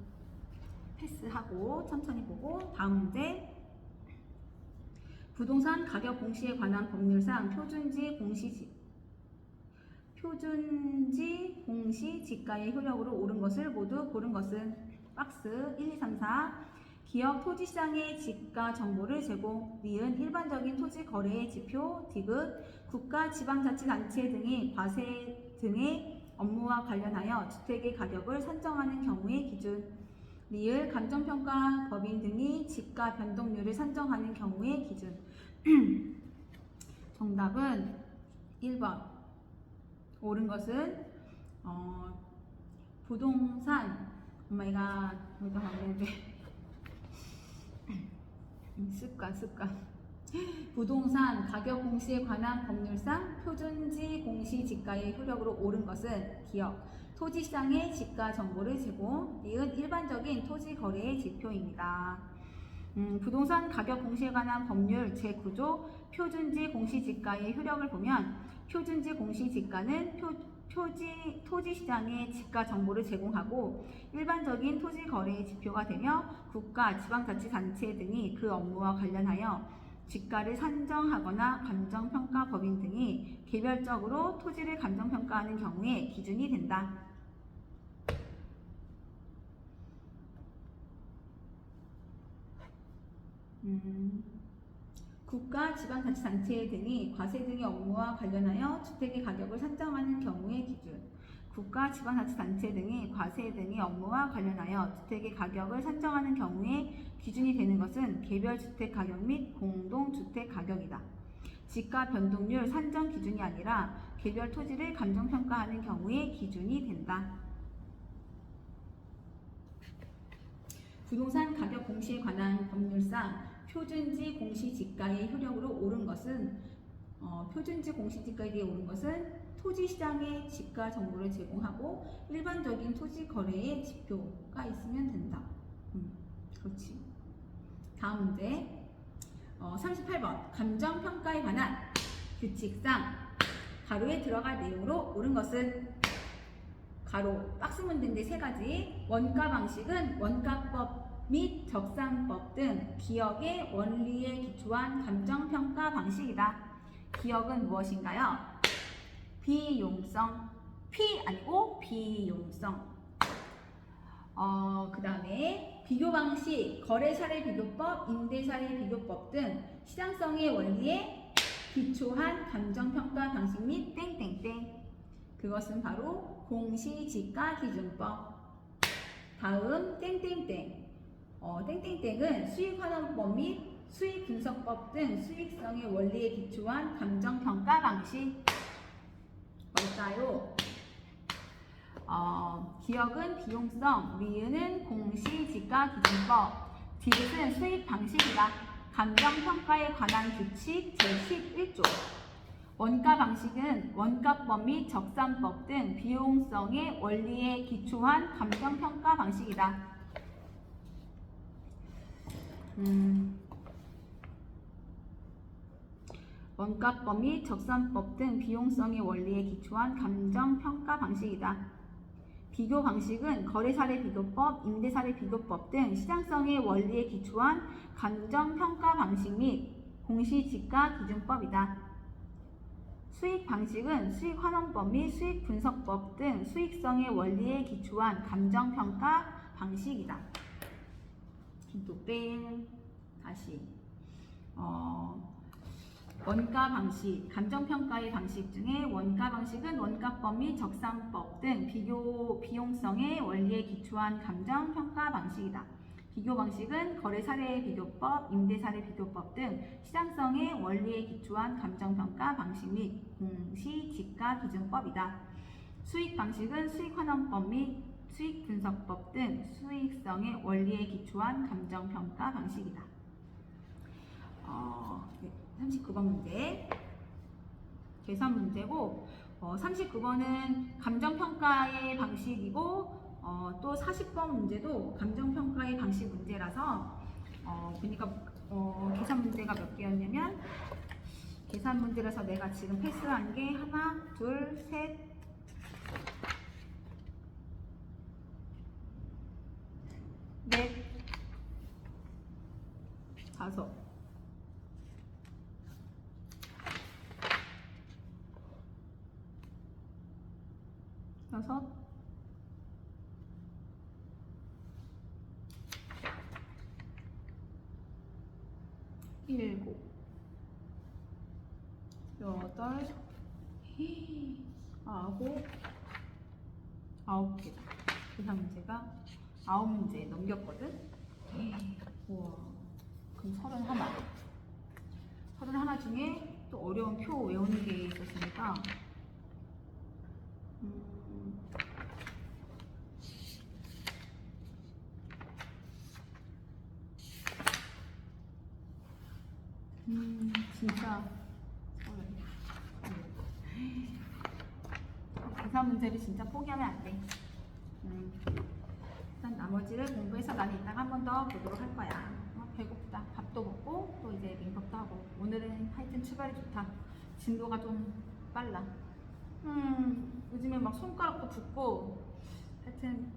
[SPEAKER 1] 패스하고 천천히 보고 다음 문제. 부동산 가격 공시에 관한 법률상 표준지 공시 지가의 효력으로 옳은 것을 모두 고른 것은 박스 1, 2, 3, 4. 기업 토지시장의 지가 정보를 제공. 니은 일반적인 토지 거래의 지표. 디귿 국가 지방자치단체 등의 과세 등의 업무와 관련하여 주택의 가격을 산정하는 경우의 기준. 리을 감정평가 법인 등이 지가 변동률을 산정하는 경우의 기준. 정답은 1번. 옳은 것은 부동산 오마이갓 이거 봤는데 습관 부동산 가격 공시에 관한 법률상 표준지 공시 지가의 효력으로 옳은 것은 기업 토지시장의 지가 정보를 제공. 니은 일반적인 토지 거래의 지표입니다. 부동산 가격 공시에 관한 법률 제9조 표준지 공시 지가의 효력을 보면 표준지 공시 지가는 토지시장의 지가 정보를 제공하고 일반적인 토지 거래의 지표가 되며 국가, 지방자치단체 등이 그 업무와 관련하여 지가를 산정하거나 감정평가 법인 등이 개별적으로 토지를 감정평가하는 경우에 기준이 된다. 국가, 지방자치단체 등이 과세 등의 업무와 관련하여 주택의 가격을 산정하는 경우의 기준. 국가, 지방자치단체 등이 과세 등의 업무와 관련하여 주택의 가격을 산정하는 경우에 기준이 되는 것은 개별 주택 가격 및 공동주택 가격이다. 지가 변동률 산정 기준이 아니라 개별 토지를 감정평가하는 경우에 기준이 된다. 부동산 가격 공시에 관한 법률상 표준지 공시 지가의 효력으로 옳은 것은 표준지 공시 지가에 대해 옳은 것은 토지시장의 지가 정보를 제공하고 일반적인 토지 거래의 지표가 있으면 된다. 그렇지. 다음 문제 38번 감정평가에 관한 규칙상 가로에 들어갈 내용으로 옳은 것은 가로 박스 문제인데 3가지. 원가 방식은 원가법 및 적산법 등 기억의 원리에 기초한 감정평가 방식이다. 기억은 무엇인가요? 비용성. 피 아니고 비용성. 그 다음에 비교 방식, 거래 사례 비교법, 임대 사례 비교법 등 시장성의 원리에 기초한 감정평가 방식 및 땡땡땡. 그것은 바로 공시지가기준법. 다음 땡땡땡. 땡땡땡은 수익환원법 및 수익분석법 등 수익성의 원리에 기초한 감정평가 방식. 뭘까요? 기억은 비용성, 리은은 공시지가기준법, 디귿은 수익 방식이다. 감정평가에 관한 규칙 제11조. 원가 방식은 원가법 및 적산법 등 비용성의 원리에 기초한 감정평가 방식이다. 원가법 및 적산법 등 비용성의 원리에 기초한 감정평가 방식이다. 비교 방식은 거래사례 비교법, 임대사례 비교법 등 시장성의 원리에 기초한 감정평가 방식 및 공시지가기준법이다. 수익 방식은 수익환원법 및 수익분석법 등 수익성의 원리에 기초한 감정평가 방식이다. 빈도뺀 다시 원가 방식, 감정평가의 방식 중에 원가 방식은 원가법 및 적산법 등 비용성의 원리에 기초한 감정평가 방식이다. 비교 방식은 거래 사례 비교법, 임대 사례 비교법 등 시장성의 원리에 기초한 감정평가 방식 및 공시지가기준법이다. 수익 방식은 수익환원법 및 수익 분석법 등 수익성의 원리에 기초한 감정평가 방식이다. 39번 문제 계산 문제고 39번은 감정평가의 방식이고 또 40번 문제도 감정평가의 방식 문제라서 보니까 계산 문제가 몇 개였냐면 계산 문제라서 내가 지금 패스한 게 하나, 둘, 셋, 넷, 다섯, 여섯, 일곱, 여덟, 아홉 개다. 계산 문제가 9문제 넘겼거든. 우와. 그럼 31. 31 중에 또 어려운 표 외우는 게 있었으니까 진짜 계산 문제를 진짜 포기하면 안 돼. 일단 나머지를 공부해서 나는 이따가 한 번 더 보도록 할 거야. 배고프다. 밥도 먹고 또 이제 민법도 하고. 오늘은 하여튼 출발이 좋다. 진도가 좀 빨라. 요즘에 막 손가락도 붓고 하여튼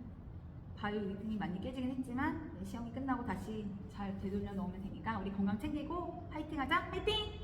[SPEAKER 1] 바이오 리듬이 많이 깨지긴 했지만 시험이 끝나고 다시 잘 되돌려 놓으면 되니까 우리 건강 챙기고 파이팅 하자. 파이팅!